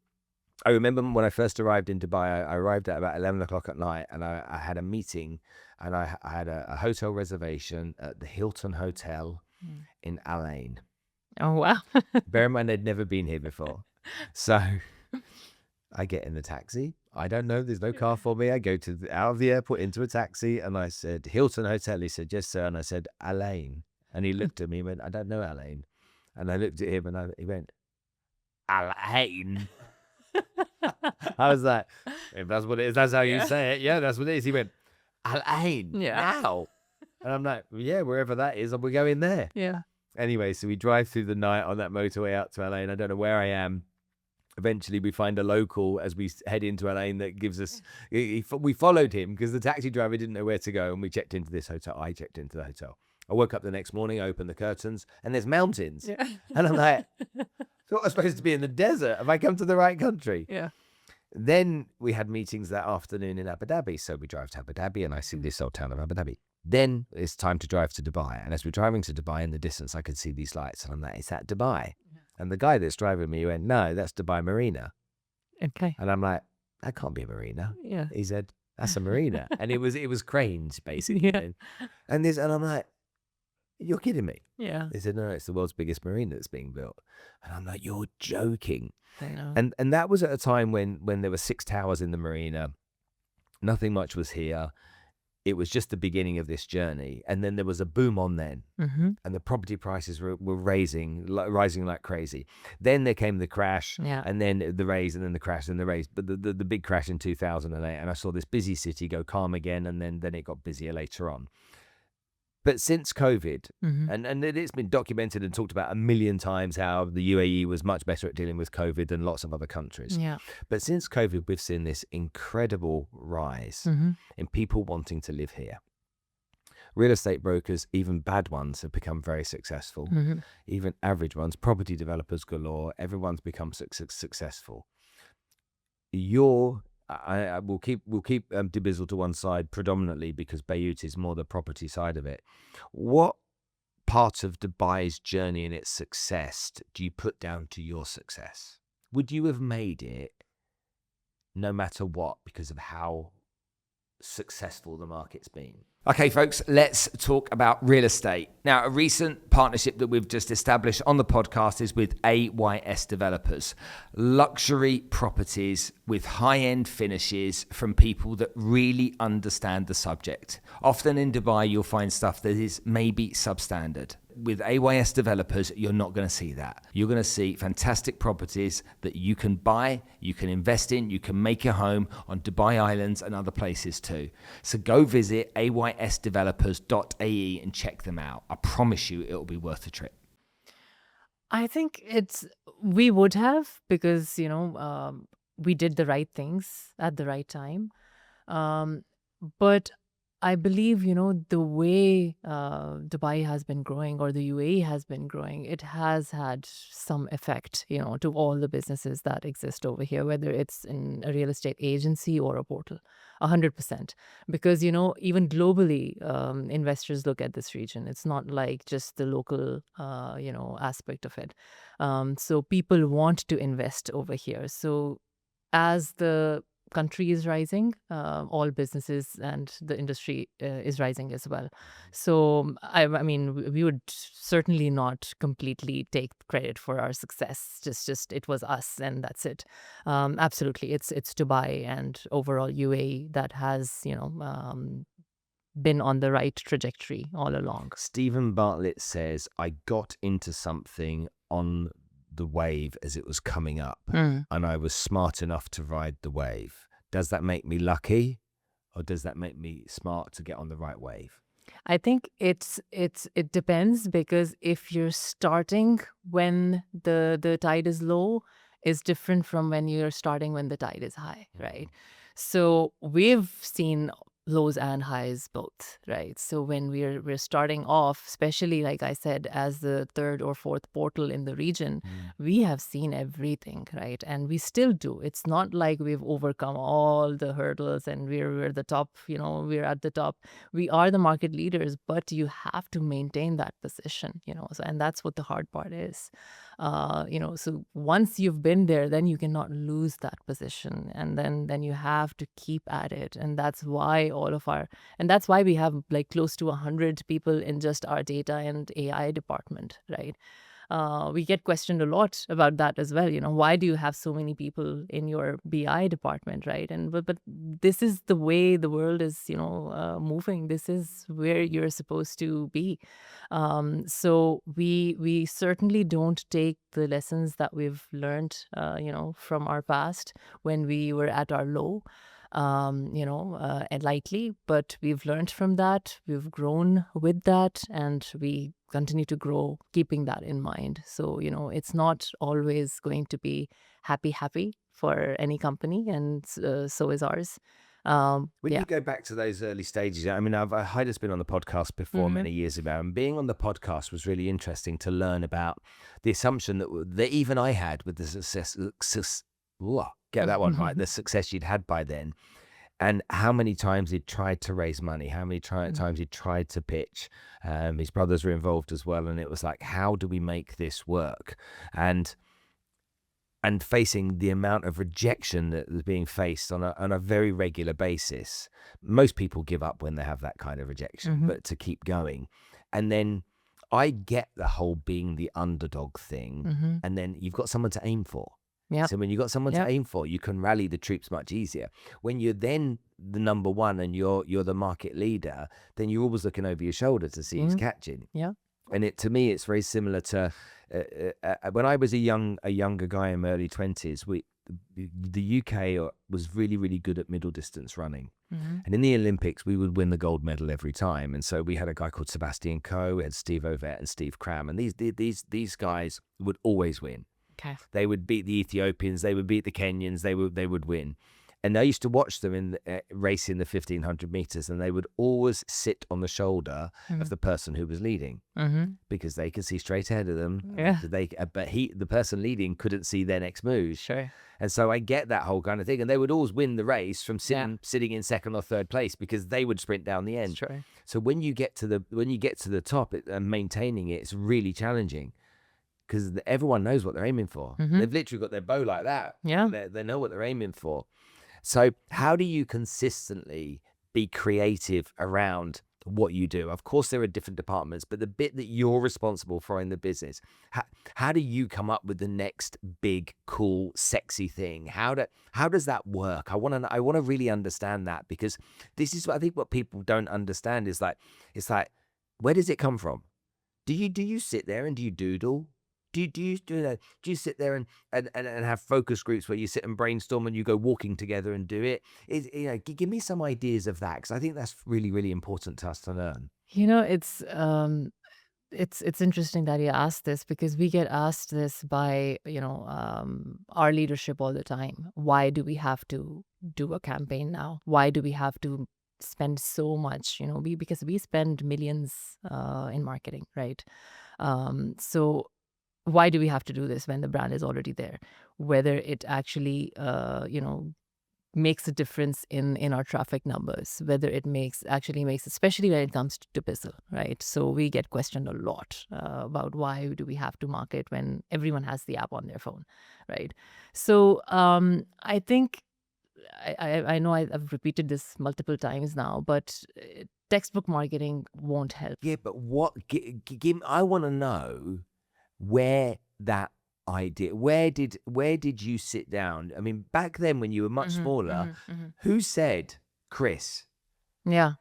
[SPEAKER 3] I remember when I first arrived in Dubai, I arrived at about 11 o'clock at night, and I had a meeting, and I had a hotel reservation at the Hilton Hotel in Al Ain.
[SPEAKER 1] Oh, wow.
[SPEAKER 3] Bear in mind, I'd never been here before. So I get in the taxi. I don't know. There's no car for me. I go out of the airport into a taxi, and I said, Hilton Hotel. He said, yes, sir. And I said, Al Ain. And he looked at me and went, I don't know Al Ain. And I looked at him and he went, Al Ain. I was like, if that's what it is, that's how you
[SPEAKER 1] Yeah.
[SPEAKER 3] say it. Yeah, that's what it is. He went, Al Ain,
[SPEAKER 1] Yeah.
[SPEAKER 3] now. And I'm like, yeah, wherever that is, we're going there.
[SPEAKER 1] Yeah.
[SPEAKER 3] Anyway, so we drive through the night on that motorway out to LA, and I don't know where I am. Eventually, we find a local as we head into LA that gives us. We followed him because the taxi driver didn't know where to go, and we checked into this hotel. I checked into the hotel. I woke up the next morning, opened the curtains, and there's mountains.
[SPEAKER 1] Yeah.
[SPEAKER 3] And I'm like, so I'm supposed to be in the desert. Have I come to the right country?
[SPEAKER 1] Yeah.
[SPEAKER 3] Then we had meetings that afternoon in Abu Dhabi. So we drive to Abu Dhabi, and I see this old town of Abu Dhabi. Then it's time to drive to Dubai. And as we're driving to Dubai in the distance, I could see these lights. And I'm like, is that Dubai?
[SPEAKER 1] Yeah.
[SPEAKER 3] And the guy that's driving me went, no, that's Dubai Marina.
[SPEAKER 1] Okay.
[SPEAKER 3] And I'm like, that can't be a marina.
[SPEAKER 1] Yeah.
[SPEAKER 3] He said, that's a marina. And it was cranes, basically.
[SPEAKER 1] Yeah.
[SPEAKER 3] And I'm like, you're kidding me.
[SPEAKER 1] Yeah.
[SPEAKER 3] They said, no, it's the world's biggest marina that's being built. And I'm like, you're joking.
[SPEAKER 1] I know.
[SPEAKER 3] And that was at a time when there were 6 towers in the marina. Nothing much was here. It was just the beginning of this journey. And then there was a boom on then.
[SPEAKER 1] Mm-hmm.
[SPEAKER 3] And the property prices were rising like crazy. Then there came the crash,
[SPEAKER 1] Yeah.
[SPEAKER 3] and then the raise, and then the crash, and the raise. But the big crash in 2008, and I saw this busy city go calm again, and then it got busier later on. But since COVID,
[SPEAKER 1] Mm-hmm.
[SPEAKER 3] and it's been documented and talked about a million times how the UAE was much better at dealing with COVID than lots of other countries.
[SPEAKER 1] Yeah.
[SPEAKER 3] But since COVID, we've seen this incredible rise
[SPEAKER 1] Mm-hmm.
[SPEAKER 3] in people wanting to live here. Real estate brokers, even bad ones, have become very successful.
[SPEAKER 1] Mm-hmm.
[SPEAKER 3] Even average ones, property developers galore, everyone's become successful. We'll keep Dibizzle to one side predominantly because Bayut is more the property side of it. What part of Dubai's journey and its success do you put down to your success? Would you have made it no matter what because of how successful the market's been? Okay, folks, let's talk about real estate. Now, a recent partnership that we've just established on the podcast is with AYS Developers. Luxury properties with high-end finishes from people that really understand the subject. Often in Dubai, you'll find stuff that is maybe substandard. With AYS Developers, you're not going to see that. You're going to see fantastic properties that you can buy, you can invest in, you can make your home on Dubai Islands and other places too. So go visit aysdevelopers.ae and check them out. I promise you it'll be worth the trip.
[SPEAKER 1] I think we would have because, we did the right things at the right time. But I believe, the way Dubai has been growing or the UAE has been growing, it has had some effect, to all the businesses that exist over here, whether it's in a real estate agency or a portal, 100%. Because, even globally, investors look at this region. It's not like just the local, aspect of it. So people want to invest over here. So as the country is rising, all businesses and the industry is rising as well. So, I mean, we would certainly not completely take credit for our success. Just it was us and that's it. Absolutely, it's Dubai and overall UAE that has been on the right trajectory all along.
[SPEAKER 3] Stephen Bartlett says, I got into something on the wave as it was coming up, and I was smart enough to ride the wave. Does that make me lucky, or does that make me smart to get on the right wave?
[SPEAKER 1] I think it depends, because if you're starting when the tide is low, is different from when you're starting when the tide is high, right? So we've seen lows and highs both, right? So when we're starting off, especially like I said, as the third or fourth portal in the region, we have seen everything, right? And we still do. It's not like we've overcome all the hurdles and we're the top, we're at the top. We are the market leaders, but you have to maintain that position, so, and that's what the hard part is. So once you've been there, then you cannot lose that position, and then you have to keep at it. And that's why that's why we have like close to 100 people in just our data and AI department, right? We get questioned a lot about that as well. Why do you have so many people in your BI department, right? And but this is the way the world is, moving. This is where you're supposed to be. So we certainly don't take the lessons that we've learned, from our past when we were at our low, and lightly, but we've learned from that. We've grown with that, and we continue to grow, keeping that in mind. So, it's not always going to be happy for any company, and so is ours.
[SPEAKER 3] When
[SPEAKER 1] Yeah.
[SPEAKER 3] you go back to those early stages, I mean, Hyder's been on the podcast before
[SPEAKER 1] Hmm.
[SPEAKER 3] many years ago, and being on the podcast was really interesting to learn about the assumption that even I had with the get that one right, the success you'd had by then, and how many times he'd tried to raise money, how many times he'd tried to pitch. His brothers were involved as well, and it was like, how do we make this work? And facing the amount of rejection that was being faced on a very regular basis. Most people give up when they have that kind of rejection, but to keep going. And then I get the whole being the underdog thing, and then you've got someone to aim for.
[SPEAKER 1] Yeah.
[SPEAKER 3] So when you've got someone to aim for, you can rally the troops much easier. When you're then the number one and you're the market leader, then you're always looking over your shoulder to see who's catching.
[SPEAKER 1] Yeah.
[SPEAKER 3] And to me, it's very similar to when I was a younger guy in my early 20s. The UK was really, really good at middle distance running, and in the Olympics we would win the gold medal every time. And so we had a guy called Sebastian Coe, we had Steve Ovett and Steve Cram, and these guys would always win.
[SPEAKER 1] Okay.
[SPEAKER 3] They would beat the Ethiopians, they would beat the Kenyans, they would win. And I used to watch them in racing the 1500 meters, and they would always sit on the shoulder of the person who was leading, because they could see straight ahead of them.
[SPEAKER 1] Yeah.
[SPEAKER 3] But the person leading couldn't see their next move.
[SPEAKER 1] Sure.
[SPEAKER 3] And so I get that whole kind of thing. And they would always win the race from sitting in second or third place, because they would sprint down the end.
[SPEAKER 1] Sure.
[SPEAKER 3] So when you get to the top and maintaining it, it's really challenging, because everyone knows what they're aiming for. They've literally got their bow like that.
[SPEAKER 1] Yeah.
[SPEAKER 3] They know what they're aiming for. So how do you consistently be creative around what you do? Of course, there are different departments, but the bit that you're responsible for in the business, how do you come up with the next big, cool, sexy thing? How does that work? I want to really understand that, because this is, I think, what people don't understand is like, it's like, where does it come from? Do you sit there and do you doodle? Do you do that? Do you sit there and have focus groups where you sit and brainstorm and you go walking together and do it? Give me some ideas of that, because I think that's really, really important to us to learn.
[SPEAKER 1] It's interesting that you asked this, because we get asked this by our leadership all the time. Why do we have to do a campaign now? Why do we have to spend so much? Because we spend millions in marketing, right? So why do we have to do this when the brand is already there? Whether it actually, makes a difference in our traffic numbers, whether it actually makes, especially when it comes to Bizzle, right? So we get questioned a lot about why do we have to market when everyone has the app on their phone, right? So I think, I know I've repeated this multiple times now, but textbook marketing won't help.
[SPEAKER 3] Yeah, but I want to know where that idea, where did you sit down? I mean, back then when you were much smaller, who said, Chris?
[SPEAKER 1] Yeah.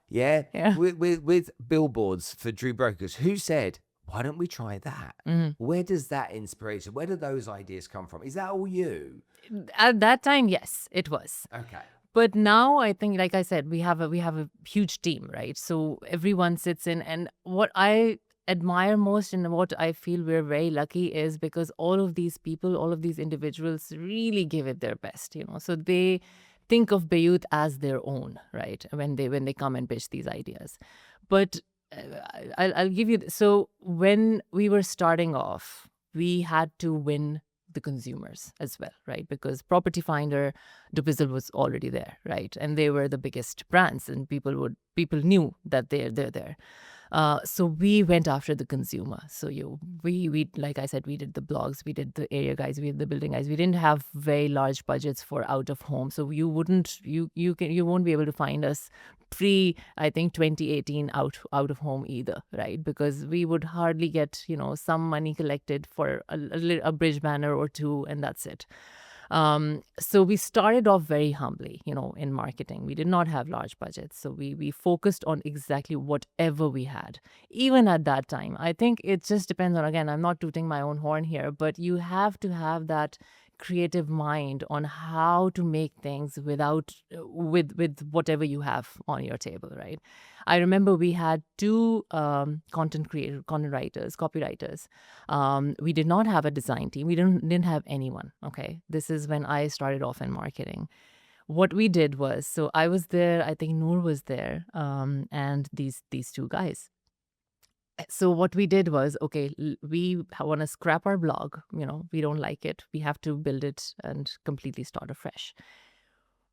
[SPEAKER 3] With billboards for Drew Brokers, who said, why don't we try that? Where does that inspiration, where do those ideas come from? Is that all you?
[SPEAKER 1] At that time, yes, it was.
[SPEAKER 3] Okay.
[SPEAKER 1] But now I think, like I said, we have a huge team, right? So everyone sits in, and what I admire most and what I feel we're very lucky is because all of these people, all of these individuals really give it their best, So they think of Bayut as their own, right? When they come and pitch these ideas. But I'll give you, so when we were starting off, we had to win the consumers as well, right? Because Property Finder, Dubizzle was already there, right? And they were the biggest brands, and people knew that they're there. So we went after the consumer. So we like I said, we did the blogs, we did the area guys, we did the building guys. We didn't have very large budgets for out of home, so you won't be able to find us pre, I think, 2018 out of home either, right? Because we would hardly get, some money collected for a bridge banner or two, and that's it. So we started off very humbly, in marketing. We did not have large budgets. So we focused on exactly whatever we had. Even at that time, I think it just depends on, again, I'm not tooting my own horn here, but you have to have that creative mind on how to make things with whatever you have on your table, right? I remember we had two content writers, copywriters. We did not have a design team. We didn't have anyone. Okay, this is when I started off in marketing. What we did was, so I was there. I think Noor was there, and these two guys. So what we did was, okay, we want to scrap our blog. We don't like it. We have to build it and completely start afresh.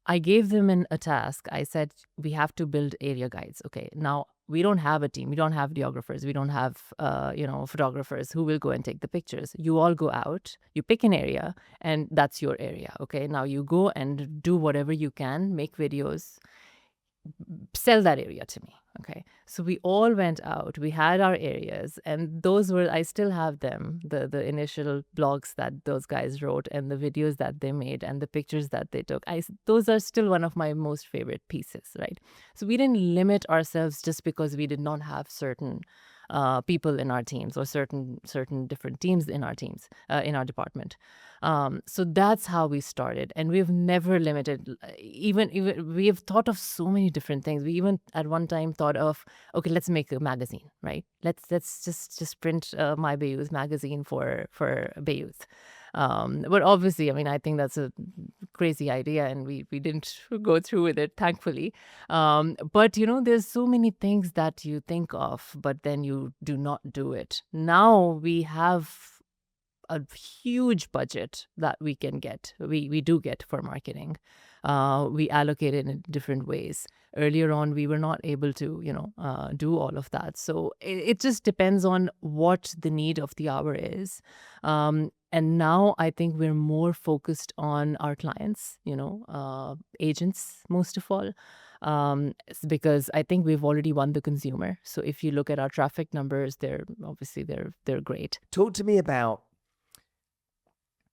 [SPEAKER 1] I gave them a task. I said, we have to build area guides. Okay, now we don't have a team. We don't have videographers. We don't have, photographers who will go and take the pictures. You all go out, you pick an area, and that's your area. Okay, now you go and do whatever you can, make videos, sell that area to me. Okay, so we all went out, we had our areas, and those were, I still have them, the initial blogs that those guys wrote and the videos that they made and the pictures that they took. Those are still one of my most favorite pieces, right? So we didn't limit ourselves just because we did not have certain people in our teams or certain different teams in our teams, in our department. So that's how we started, and we've never limited. Even we have thought of so many different things. We even at one time thought of, okay, let's make a magazine, right? Let's just print my Bayut magazine for Bayut. But obviously, I mean, I think that's a crazy idea, and we didn't go through with it, thankfully. But there's so many things that you think of, but then you do not do it. Now we have a huge budget that we can get. We do get for marketing. We allocate it in different ways. Earlier on, we were not able to, do all of that. So it just depends on what the need of the hour is. And now I think we're more focused on our clients, agents most of all, because I think we've already won the consumer. So if you look at our traffic numbers, they're great.
[SPEAKER 3] Talk to me about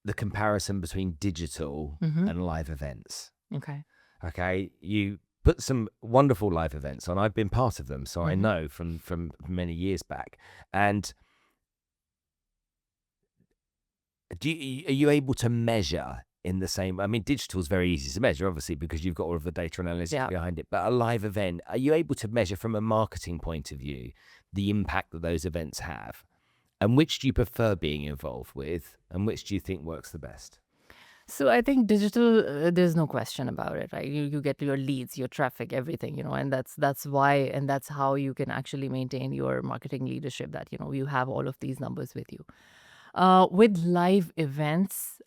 [SPEAKER 3] the comparison between digital and live events. Okay, you put some wonderful live events on. I've been part of them, so I know from many years back. And are you able to measure in the same? I mean, digital is very easy to measure, obviously, because you've got all of the data and analytics behind it. But a live event, are you able to measure from a marketing point of view the impact that those events have? And which do you prefer being involved with, and which do you think works the best?
[SPEAKER 1] So I think digital, there's no question about it, right? You get your leads, your traffic, everything, and that's why, and that's how you can actually maintain your marketing leadership, that, you have all of these numbers with you. With live events,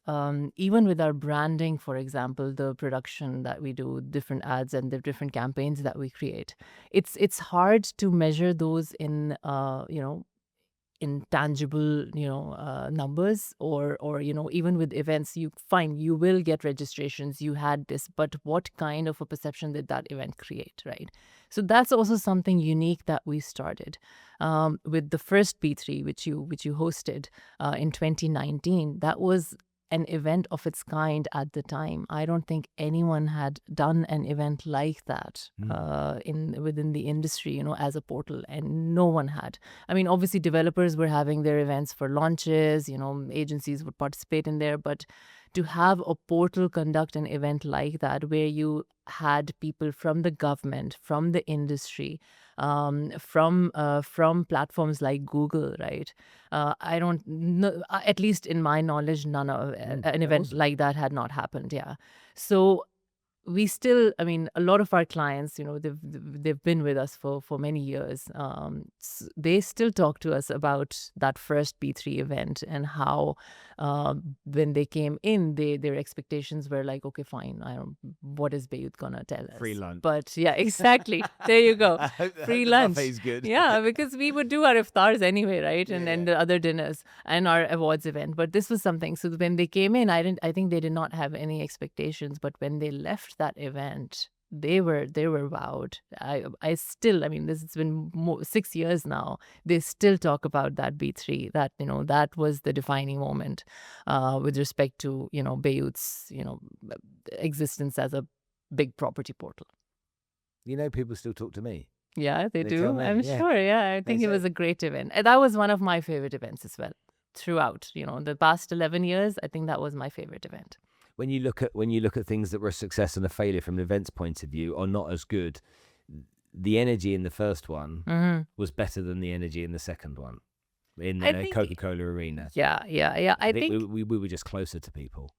[SPEAKER 1] even with our branding, for example, the production that we do, different ads and the different campaigns that we create, it's hard to measure those in, intangible numbers, or even with events, you will get registrations, you had this, but what kind of a perception did that event create, right? So that's also something unique that we started with the first B3, which you hosted in 2019. That was an event of its kind at the time. I don't think anyone had done an event like that within the industry, as a portal, and no one had. I mean, obviously, developers were having their events for launches. Agencies would participate in there, but to have a portal conduct an event like that, where you had people from the government, from the industry, from platforms like Google, right? I don't know, at least in my knowledge, none of an event like that had not happened. Yeah. So we still, I mean, a lot of our clients, they've been with us for many years. They still talk to us about that first B3 event, and how when they came in, their expectations were like, okay, fine, what is Bayut gonna tell us?
[SPEAKER 3] Free lunch.
[SPEAKER 1] But yeah, exactly. There you go. Free lunch.
[SPEAKER 3] Buffet's good.
[SPEAKER 1] Yeah, because we would do our iftars anyway, right? And the other dinners and our awards event. But this was something. So when they came in, I think they did not have any expectations. But when they left that event, they were wowed. I still, I mean, this has been 6 years now. They still talk about that B3. That that was the defining moment, with respect to Bayut's existence as a big property portal.
[SPEAKER 3] People still talk to me.
[SPEAKER 1] Yeah, they
[SPEAKER 3] They tell
[SPEAKER 1] do.
[SPEAKER 3] me,
[SPEAKER 1] I'm
[SPEAKER 3] yeah.
[SPEAKER 1] sure. Yeah, I
[SPEAKER 3] They
[SPEAKER 1] think it was
[SPEAKER 3] say.
[SPEAKER 1] a great event. And that was one of my favorite events as well. Throughout, the past 11 years, I think that was my favorite event.
[SPEAKER 3] When you look at things that were a success and a failure from an event's point of view, or not as good, the energy in the first one was better than the energy in the second one, in
[SPEAKER 1] I
[SPEAKER 3] the
[SPEAKER 1] think,
[SPEAKER 3] Coca-Cola arena.
[SPEAKER 1] yeah.
[SPEAKER 3] I think we were just closer to people.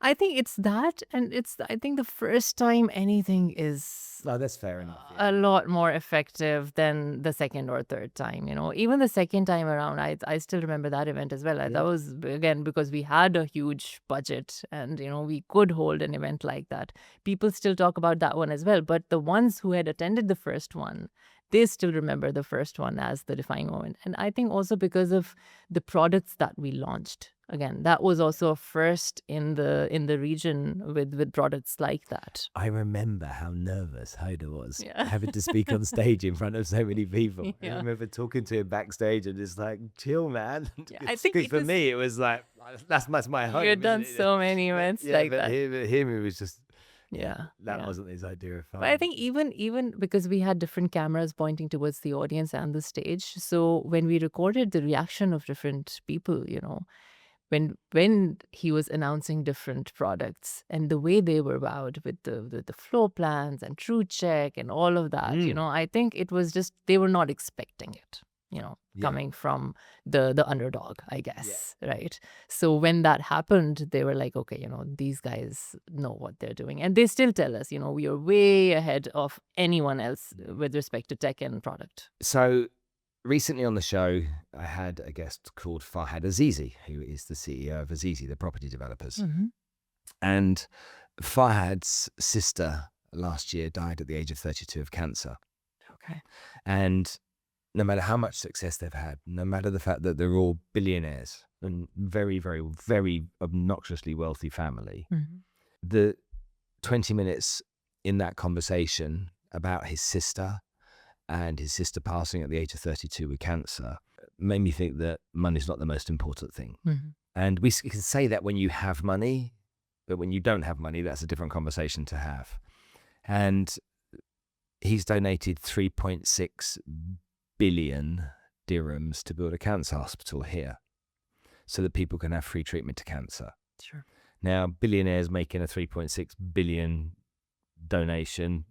[SPEAKER 1] I think it's that, and I think the first time anything is
[SPEAKER 3] No, that's fair enough.
[SPEAKER 1] a lot more effective than the second or third time. Even the second time around, I still remember that event as well. That was, again, because we had a huge budget, and we could hold an event like that. People still talk about that one as well, but the ones who had attended the first one, they still remember the first one as the defining moment. And I think also because of the products that we launched. Again, that was also a first in the region with products like that.
[SPEAKER 3] I remember how nervous Haida was
[SPEAKER 1] Yeah.
[SPEAKER 3] having to speak on stage in front of so many people.
[SPEAKER 1] Yeah.
[SPEAKER 3] I remember talking to him backstage and just like, chill, man.
[SPEAKER 1] Yeah, I think
[SPEAKER 3] for me, it was like, that's my home.
[SPEAKER 1] You've done
[SPEAKER 3] isn't it?
[SPEAKER 1] so many events like
[SPEAKER 3] but
[SPEAKER 1] that.
[SPEAKER 3] him, it was just,
[SPEAKER 1] Yeah,
[SPEAKER 3] that
[SPEAKER 1] yeah.
[SPEAKER 3] wasn't his idea of fun.
[SPEAKER 1] But I think even because we had different cameras pointing towards the audience and the stage, so when we recorded the reaction of different people, when he was announcing different products and the way they were wowed with the floor plans and true check and all of that, I think it was just they were not expecting it, coming from the underdog, I guess, right? So when that happened, they were like, okay, these guys know what they're doing, and they still tell us, we are way ahead of anyone else with respect to tech and product.
[SPEAKER 3] So recently on the show, I had a guest called Farhad Azizi, who is the CEO of Azizi, the property developers. And Farhad's sister last year died at the age of 32 of cancer.
[SPEAKER 1] Okay.
[SPEAKER 3] And no matter how much success they've had, no matter the fact that they're all billionaires and very, very, very obnoxiously wealthy family, the 20 minutes in that conversation about his sister and his sister passing at the age of 32 with cancer made me think that money's not the most important thing. And we can say that when you have money, but when you don't have money, that's a different conversation to have. And he's donated 3.6 billion dirhams to build a cancer hospital here so that people can have free treatment to cancer.
[SPEAKER 1] Sure.
[SPEAKER 3] Now, billionaires making a 3.6 billion donation,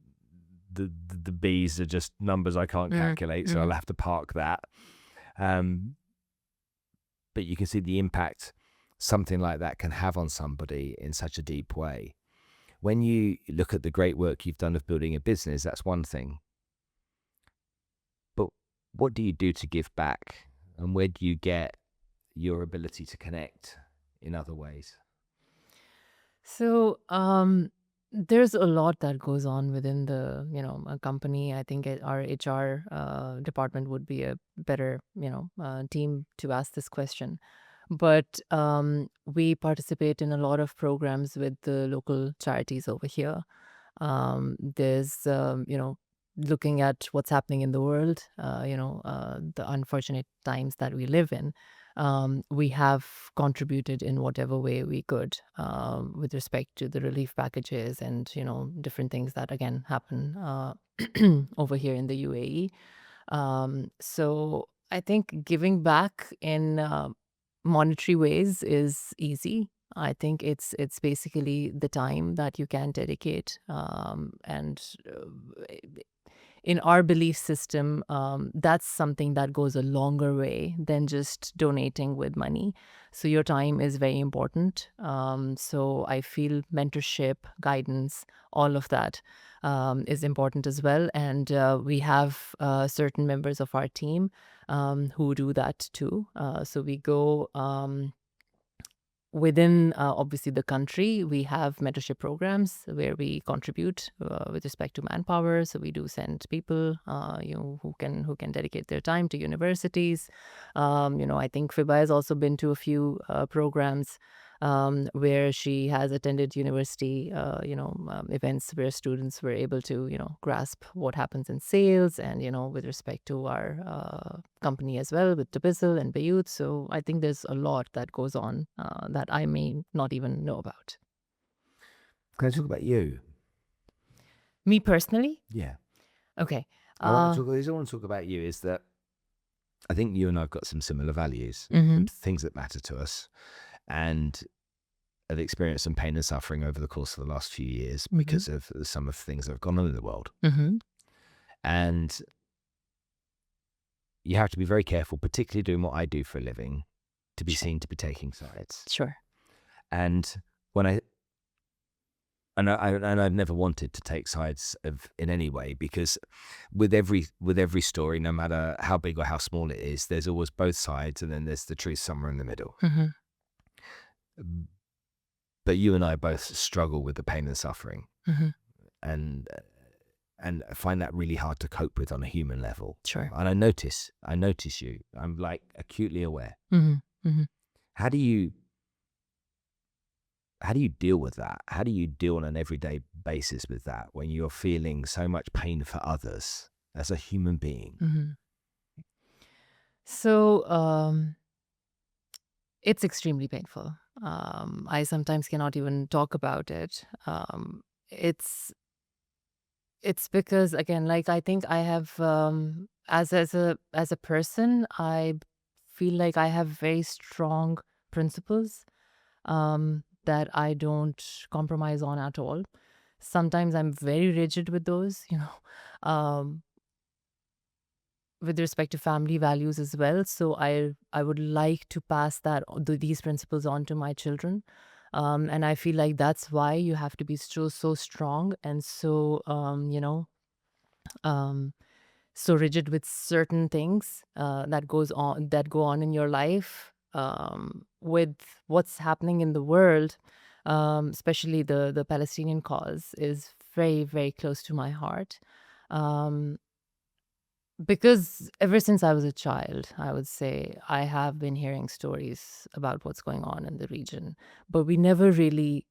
[SPEAKER 3] the B's are just numbers I can't calculate, so I'll have to park that. But you can see the impact something like that can have on somebody in such a deep way. When you look at the great work you've done of building a business, that's one thing. But what do you do to give back? And where do you get your ability to connect in other ways?
[SPEAKER 1] So there's a lot that goes on within the a company. I think our HR department would be a better team to ask this question. But we participate in a lot of programs with the local charities over here. There's looking at what's happening in the world, the unfortunate times that we live in. We have contributed in whatever way we could with respect to the relief packages and different things that again happen over here in the UAE. So I think giving back in monetary ways is easy. I think it's basically the time that you can dedicate, and in our belief system, that's something that goes a longer way than just donating with money. So your time is very important. So I feel mentorship, guidance, all of that is important as well. And we have certain members of our team who do that too. So we go within obviously the country. We have mentorship programs where we contribute with respect to manpower. So we do send people who can dedicate their time to universities. I think FIBA has also been to a few programs. where she has attended university, events where students were able to, grasp what happens in sales and, with respect to our company as well with Tabizzle and Bayut. So I think there's a lot that goes on that I may not even know about.
[SPEAKER 3] Can I talk about you?
[SPEAKER 1] Me personally?
[SPEAKER 3] Yeah.
[SPEAKER 1] Okay.
[SPEAKER 3] The reason I want to talk about you is that I think you and I have got some similar values,
[SPEAKER 1] Mhm.
[SPEAKER 3] some things that matter to us, and have experienced some pain and suffering over the course of the last few years because of some of the things that have gone on in the world.
[SPEAKER 1] Mhm.
[SPEAKER 3] And you have to be very careful, particularly doing what I do for a living, to be seen to be taking sides.
[SPEAKER 1] Sure.
[SPEAKER 3] And when I've never wanted to take sides in any way, because with every story, no matter how big or how small it is, there's always both sides, and then there's the truth somewhere in the middle.
[SPEAKER 1] Mhm.
[SPEAKER 3] But you and I both struggle with the pain and suffering,
[SPEAKER 1] Mhm.
[SPEAKER 3] and find that really hard to cope with on a human level.
[SPEAKER 1] Sure.
[SPEAKER 3] And I notice you. I'm like acutely aware.
[SPEAKER 1] Mhm. Mhm.
[SPEAKER 3] How do you deal with that? How do you deal on an everyday basis with that when you're feeling so much pain for others as a human being?
[SPEAKER 1] Mhm. So, it's extremely painful. I sometimes cannot even talk about it. It's because, again, like, I think I have, as a person, I feel like I have very strong principles that I don't compromise on at all. Sometimes I'm very rigid with those, with respect to family values as well. So I would like to pass these principles on to my children. And I feel like that's why you have to be so strong and so um, so rigid with certain things that go on in your life, with what's happening in the world. Especially the Palestinian cause is very, very close to my heart. Um, because ever since I was a child, I would say I have been hearing stories about what's going on in the region, but we never really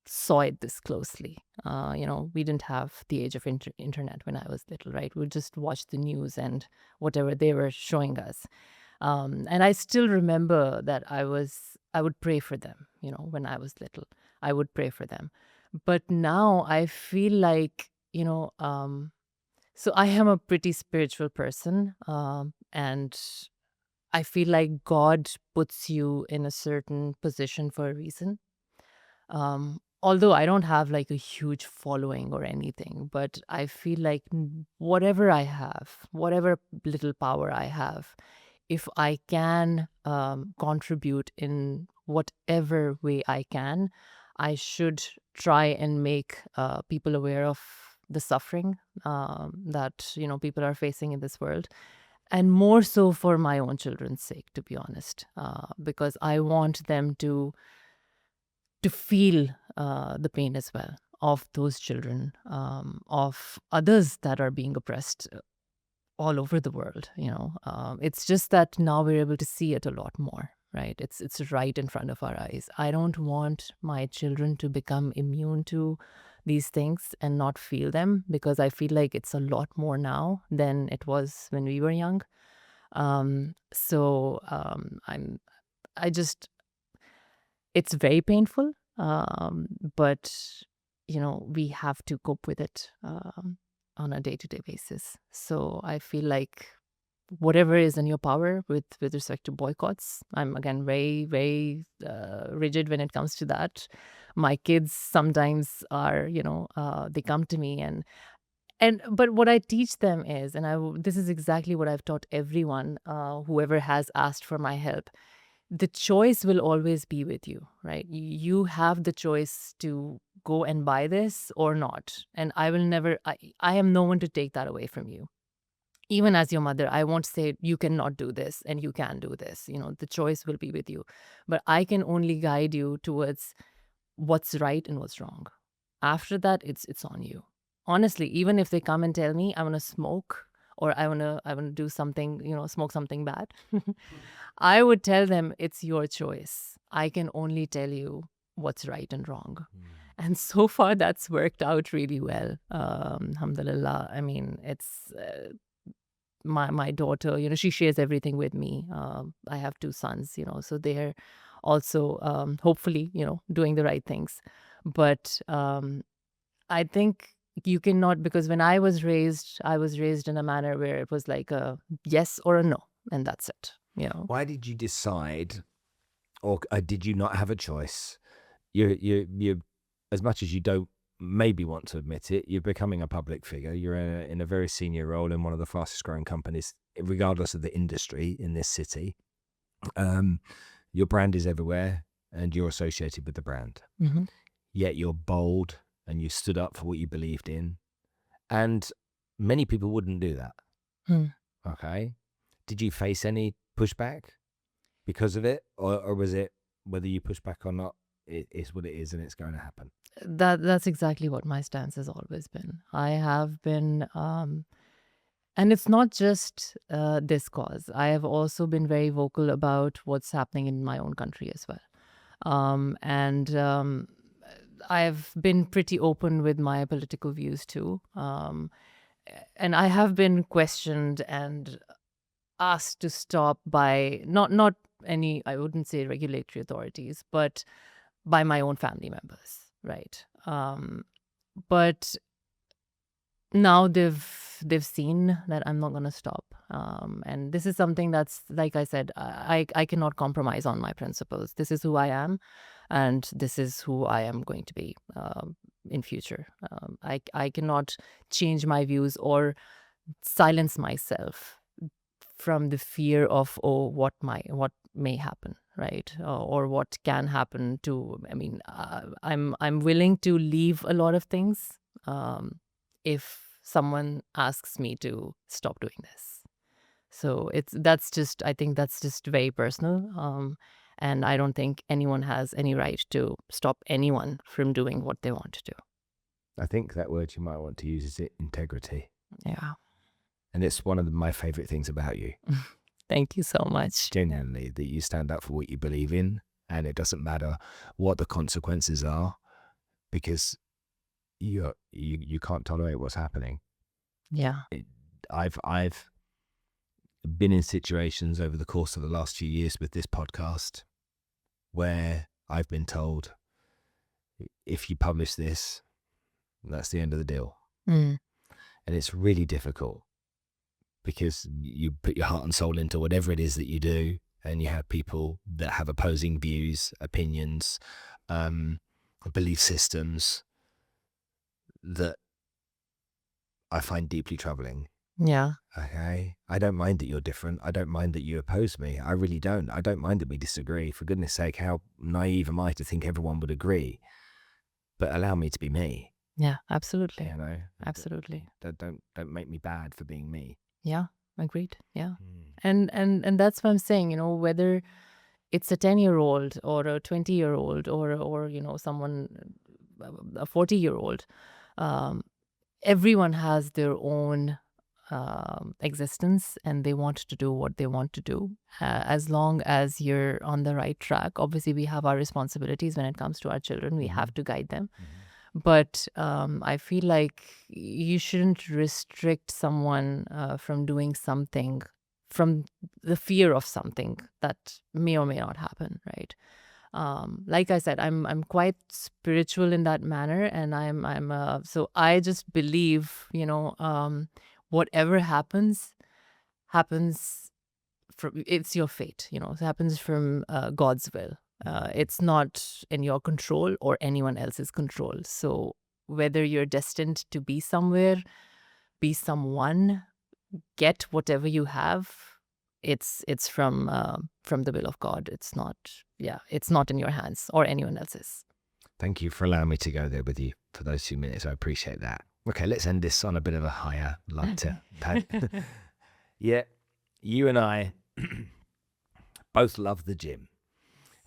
[SPEAKER 1] saw it this closely. We didn't have the age of internet when I was little, right? We just watched the news and whatever they were showing us. And I still remember that I would pray for them, when I was little. I would pray for them. But now I feel like, so I am a pretty spiritual person, and I feel like God puts you in a certain position for a reason. Although I don't have like a huge following or anything, but I feel like whatever I have, whatever little power I have, if I can contribute in whatever way I can, I should try and make people aware of the suffering that people are facing in this world, and more so for my own children's sake, to be honest, because I want them to feel the pain as well of those children, of others that are being oppressed all over the world. It's just that now we're able to see it a lot more, right? It's right in front of our eyes. I don't want my children to become immune to these things and not feel them, because I feel like it's a lot more now than it was when we were young. I'm I just It's very painful, but we have to cope with it on a day-to-day basis. So I feel like whatever is in your power with respect to boycotts, I'm again very, very rigid when it comes to that. My kids sometimes are, they come to me but what I teach them is, this is exactly what I've taught everyone, whoever has asked for my help. The choice will always be with you, right? You have the choice to go and buy this or not. And I will never, I am no one to take that away from you. Even as your mother, I won't say you cannot do this and you can do this. The choice will be with you. But I can only guide you towards what's right and what's wrong. After that, it's on you. Honestly, even if they come and tell me I want to smoke or I wanna do something, smoke something bad, I would tell them it's your choice. I can only tell you what's right and wrong. And so far, that's worked out really well. Alhamdulillah. I mean, it's my daughter. She shares everything with me. I have two sons. So they're also hopefully, doing the right things. But I think you cannot, because when I was raised in a manner where it was like a yes or a no, and that's it.
[SPEAKER 3] Why did you decide, or did you not have a choice? You, as much as you don't maybe want to admit it, you're becoming a public figure. You're in a very senior role in one of the fastest growing companies, regardless of the industry in this city. Your brand is everywhere, and you're associated with the brand.
[SPEAKER 1] Mhm.
[SPEAKER 3] Yet you're bold, and you stood up for what you believed in. And many people wouldn't do that.
[SPEAKER 1] Hmm.
[SPEAKER 3] Okay. Did you face any pushback because of it? Or was it, whether you push back or not, it is what it is and it's going to happen?
[SPEAKER 1] That's exactly what my stance has always been. I have been, and it's not just this cause. I have also been very vocal about what's happening in my own country as well. And I've been pretty open with my political views too. And I have been questioned and asked to stop by not any, I wouldn't say regulatory authorities, but by my own family members, right? But now they've seen that I'm not going to stop, and this is something that's, like I said, I cannot compromise on my principles. This is who I am, and this is who I am going to be in future. I cannot change my views or silence myself from the fear of, what may happen, right? Or what can happen to, I mean, I'm willing to leave a lot of things if someone asks me to stop doing this. So I think that's just very personal. And I don't think anyone has any right to stop anyone from doing what they want to do.
[SPEAKER 3] I think that word you might want to use is integrity.
[SPEAKER 1] Yeah.
[SPEAKER 3] And it's one of my favorite things about you.
[SPEAKER 1] Thank you so much.
[SPEAKER 3] Genuinely, that you stand up for what you believe in, and it doesn't matter what the consequences are, because you can't tolerate what's happening.
[SPEAKER 1] Yeah.
[SPEAKER 3] I've been in situations over the course of the last few years with this podcast where I've been told, if you publish this, that's the end of the deal.
[SPEAKER 1] Mm.
[SPEAKER 3] And it's really difficult, because you put your heart and soul into whatever it is that you do, and you have people that have opposing views, opinions, belief systems that I find deeply troubling.
[SPEAKER 1] Yeah.
[SPEAKER 3] Okay. I don't mind that you're different. I don't mind that you oppose me. I really don't. I don't mind that we disagree. For goodness sake, how naive am I to think everyone would agree? But allow me to be me.
[SPEAKER 1] Yeah, absolutely.
[SPEAKER 3] You know,
[SPEAKER 1] Absolutely.
[SPEAKER 3] don't make me bad for being me.
[SPEAKER 1] Yeah, agreed. Yeah. And that's what I'm saying, whether it's a 10-year-old or a 20-year-old or someone, a 40-year-old, everyone has their own existence, and they want to do what they want to do. As long as you're on the right track, obviously we have our responsibilities when it comes to our children. We have to guide them. But I feel like you shouldn't restrict someone from doing something from the fear of something that may or may not happen, right? Like I said, I'm quite spiritual in that manner, and so I just believe, whatever happens from, it's your fate, it happens from God's will. It's not in your control or anyone else's control. So whether you're destined to be somewhere, be someone, get whatever you have, it's from the will of God. It's not in your hands or anyone else's.
[SPEAKER 3] Thank you for allowing me to go there with you for those 2 minutes. I appreciate that. Okay, let's end this on a bit of a higher, lighter pad. Yeah, you and I both love the gym.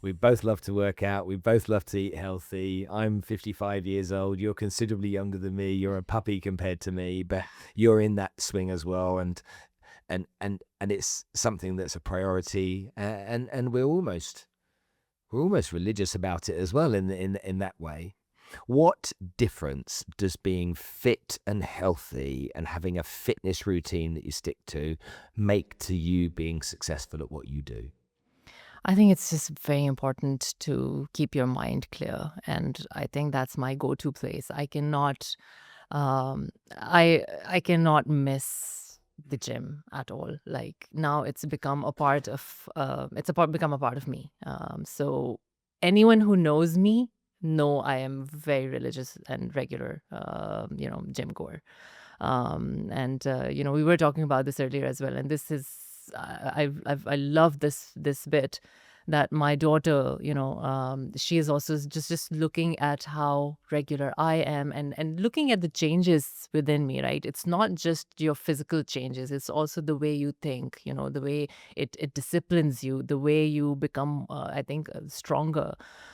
[SPEAKER 3] We both love to work out. We both love to eat healthy. I'm 55 years old. You're considerably younger than me. You're a puppy compared to me, but you're in that swing as well. And it's something that's a priority. And we're almost religious about it as well in that way. What difference does being fit and healthy and having a fitness routine that you stick to make to you being successful at what you do?
[SPEAKER 1] I think it's just very important to keep your mind clear, and I think that's my go-to place. I cannot miss the gym at all. Like now, it's become a part of become a part of me. So anyone who knows me know I am very religious and regular, gym goer. We were talking about this earlier as well, and this is I love this bit that my daughter, she is also just looking at how regular I am, and looking at the changes within me, right? It's not just your physical changes, it's also the way you think, the way it disciplines you, the way you become, I think, stronger.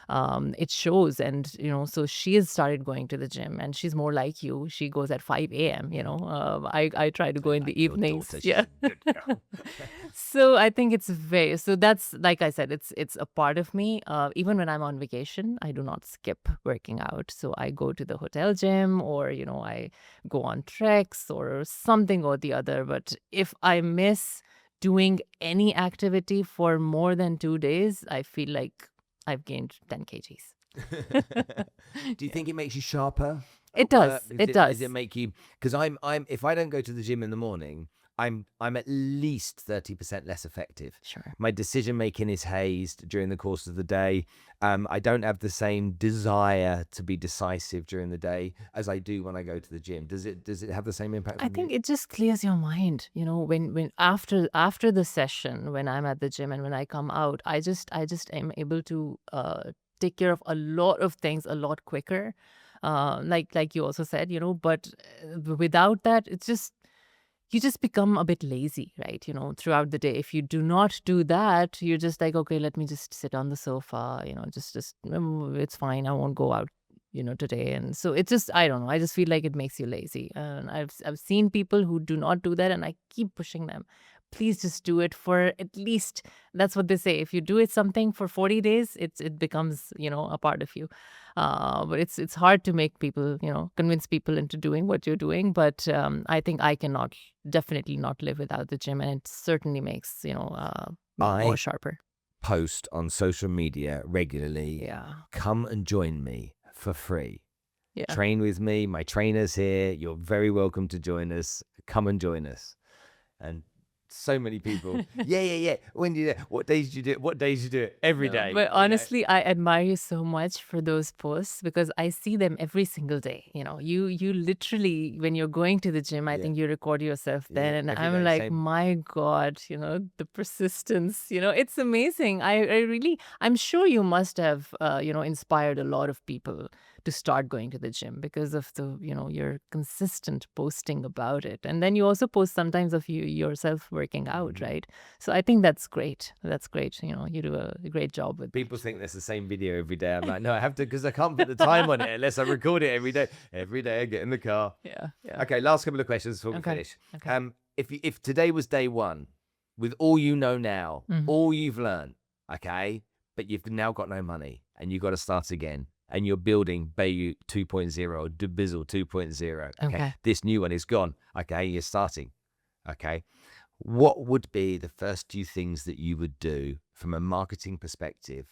[SPEAKER 1] It shows. And so she has started going to the gym, and she's more like you. She goes at 5 a.m. I try to go in the
[SPEAKER 3] Like your
[SPEAKER 1] evenings.
[SPEAKER 3] daughter, she's
[SPEAKER 1] Yeah.
[SPEAKER 3] a good girl.
[SPEAKER 1] So I think it's very, so that's, like I said, it's a part of me. Even when I'm on vacation, I do not skip working out. So I go to the hotel gym, or I go on treks or something or the other. But if I miss doing any activity for more than 2 days, I feel like I've gained 10 kgs.
[SPEAKER 3] Do you think it makes you sharper?
[SPEAKER 1] It does. It
[SPEAKER 3] Does it
[SPEAKER 1] does.
[SPEAKER 3] make you? Because I'm if I don't go to the gym in the morning, I'm at least 30% less effective.
[SPEAKER 1] Sure.
[SPEAKER 3] My decision making is hazed during the course of the day. I don't have the same desire to be decisive during the day as I do when I go to the gym. Does it have the same impact
[SPEAKER 1] I
[SPEAKER 3] on
[SPEAKER 1] think
[SPEAKER 3] you?
[SPEAKER 1] it just clears your mind, when after the session, when I'm at the gym and when I come out, I just am able to take care of a lot of things a lot quicker. Like you also said, but without that, it's just, you just become a bit lazy, right? Throughout the day. If you do not do that, you're just like, okay, let me just sit on the sofa, it's fine. I won't go out, today. And so it's just, I don't know. I just feel like it makes you lazy. And I've seen people who do not do that, and I keep pushing them. Please just do it for at least, that's what they say. If you do it something for 40 days, it becomes, a part of you. But it's hard to make people, convince people into doing what you're doing. But I think I cannot, definitely not live without the gym, and it certainly makes, me more
[SPEAKER 3] I
[SPEAKER 1] sharper.
[SPEAKER 3] post on social media regularly.
[SPEAKER 1] Yeah.
[SPEAKER 3] Come and join me for free.
[SPEAKER 1] Yeah.
[SPEAKER 3] Train with me. My trainer's here. You're very welcome to join us. Come and join us. And so many people. Yeah. When do you do it? What days do you do it? What days do you do it? Every
[SPEAKER 1] No,
[SPEAKER 3] day.
[SPEAKER 1] but honestly, I admire you so much for those posts, because I see them every single day. You literally, when you're going to the gym, I
[SPEAKER 3] Yeah.
[SPEAKER 1] think you record yourself then,
[SPEAKER 3] Yeah,
[SPEAKER 1] and
[SPEAKER 3] every
[SPEAKER 1] I'm
[SPEAKER 3] day,
[SPEAKER 1] like,
[SPEAKER 3] same.
[SPEAKER 1] my God, the persistence. It's amazing. I really, I'm sure you must have, inspired a lot of people to start going to the gym because of the, your consistent posting about it, and then you also post sometimes of you yourself working out, right? So I think that's great. That's great. You do a great job with
[SPEAKER 3] People think that's the same video every day. I'm like, no, I have to, because I can't put the time on it unless I record it every day. Every day I get in the car.
[SPEAKER 1] Yeah. Yeah.
[SPEAKER 3] Okay, last couple of questions before we
[SPEAKER 1] Okay.
[SPEAKER 3] finish.
[SPEAKER 1] Okay.
[SPEAKER 3] If today was day one, with all you know now,
[SPEAKER 1] Mhm.
[SPEAKER 3] all you've learned, okay, but you've now got no money and you've got to start again, and you're building Bayut 2.0 or Dubizzle 2.0.
[SPEAKER 1] Okay.
[SPEAKER 3] This new one is gone. Okay, you're starting. Okay. What would be the first few things that you would do from a marketing perspective,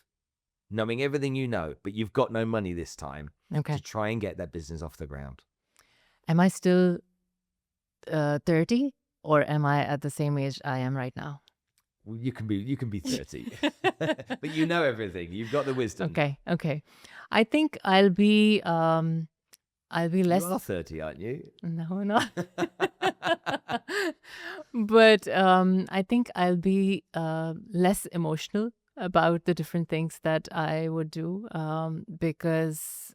[SPEAKER 3] knowing everything you know, but you've got no money this time,
[SPEAKER 1] Okay.
[SPEAKER 3] to try and get that business off the ground?
[SPEAKER 1] Am I still 30, or am I at the same age I am right now?
[SPEAKER 3] Well, you can be 30, but you know everything. You've got the wisdom.
[SPEAKER 1] Okay. Okay. I think I'll be
[SPEAKER 3] You
[SPEAKER 1] less.
[SPEAKER 3] are 30, aren't you?
[SPEAKER 1] No, no. But I think I'll be less emotional about the different things that I would do, because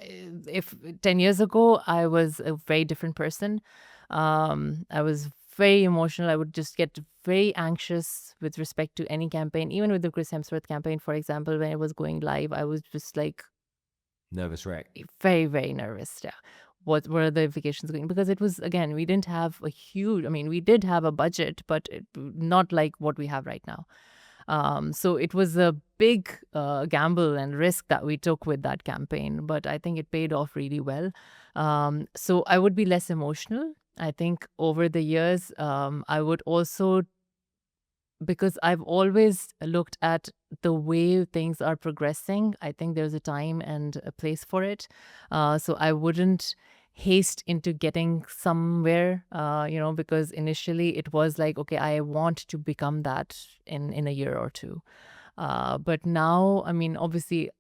[SPEAKER 1] if 10 years ago I was a very different person. I was very emotional. I would just get very anxious with respect to any campaign. Even with the Chris Hemsworth campaign, for example, when it was going live, I was just like
[SPEAKER 3] Nervous wreck.
[SPEAKER 1] very, very nervous. Yeah. What were the implications going? Because it was, again, we didn't have a huge, I mean, we did have a budget, but not like what we have right now. So it was a big gamble and risk that we took with that campaign, but I think it paid off really well. So I would be less emotional. I think over the years, I would also, because I've always looked at the way things are progressing. I think there's a time and a place for it. So I wouldn't haste into getting somewhere, because initially it was like, okay, I want to become that in a year or two. But now, I mean, obviously,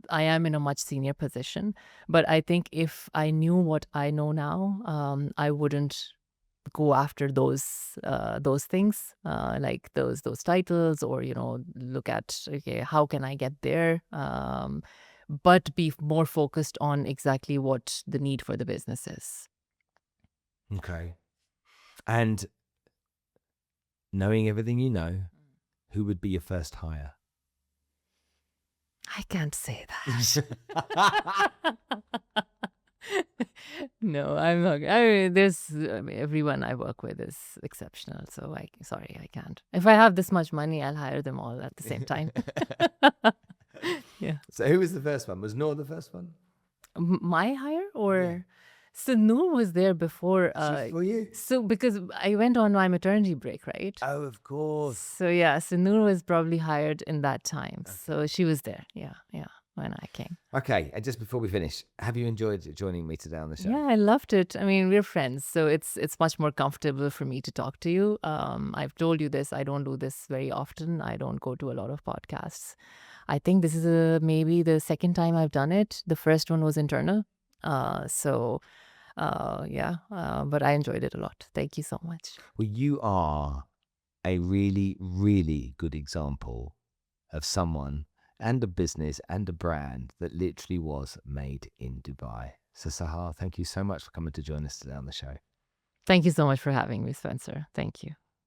[SPEAKER 1] I am in a much senior position. But I think if I knew what I know now, I wouldn't go after those things, like those titles, or look at, okay, how can I get there, but be more focused on exactly what the need for the business is.
[SPEAKER 3] Okay. And knowing everything you know, who would be your first hire?
[SPEAKER 1] I can't say that. No, I'm not. I mean, everyone I work with is exceptional. So sorry, I can't. If I have this much money, I'll hire them all at the same time. Yeah.
[SPEAKER 3] So who was the first one? Was Noor the first one?
[SPEAKER 1] My hire, or so Noor was there before.
[SPEAKER 3] For you?
[SPEAKER 1] So because I went on my maternity break, right?
[SPEAKER 3] Oh, of course.
[SPEAKER 1] So yeah, so Noor was probably hired in that time. So she was there. Yeah, when I came.
[SPEAKER 3] Okay, and just before we finish, have you enjoyed joining me today on the show?
[SPEAKER 1] Yeah, I loved it. I mean, we're friends, so it's much more comfortable for me to talk to you. I've told you this. I don't do this very often. I don't go to a lot of podcasts. I think this is maybe the second time I've done it. The first one was internal. But I enjoyed it a lot. Thank you so much.
[SPEAKER 3] Well, you are a really, really good example of someone and a business and a brand that literally was made in Dubai. So Sahar, thank you so much for coming to join us today on the show.
[SPEAKER 1] Thank you so much for having me, Spencer. Thank you.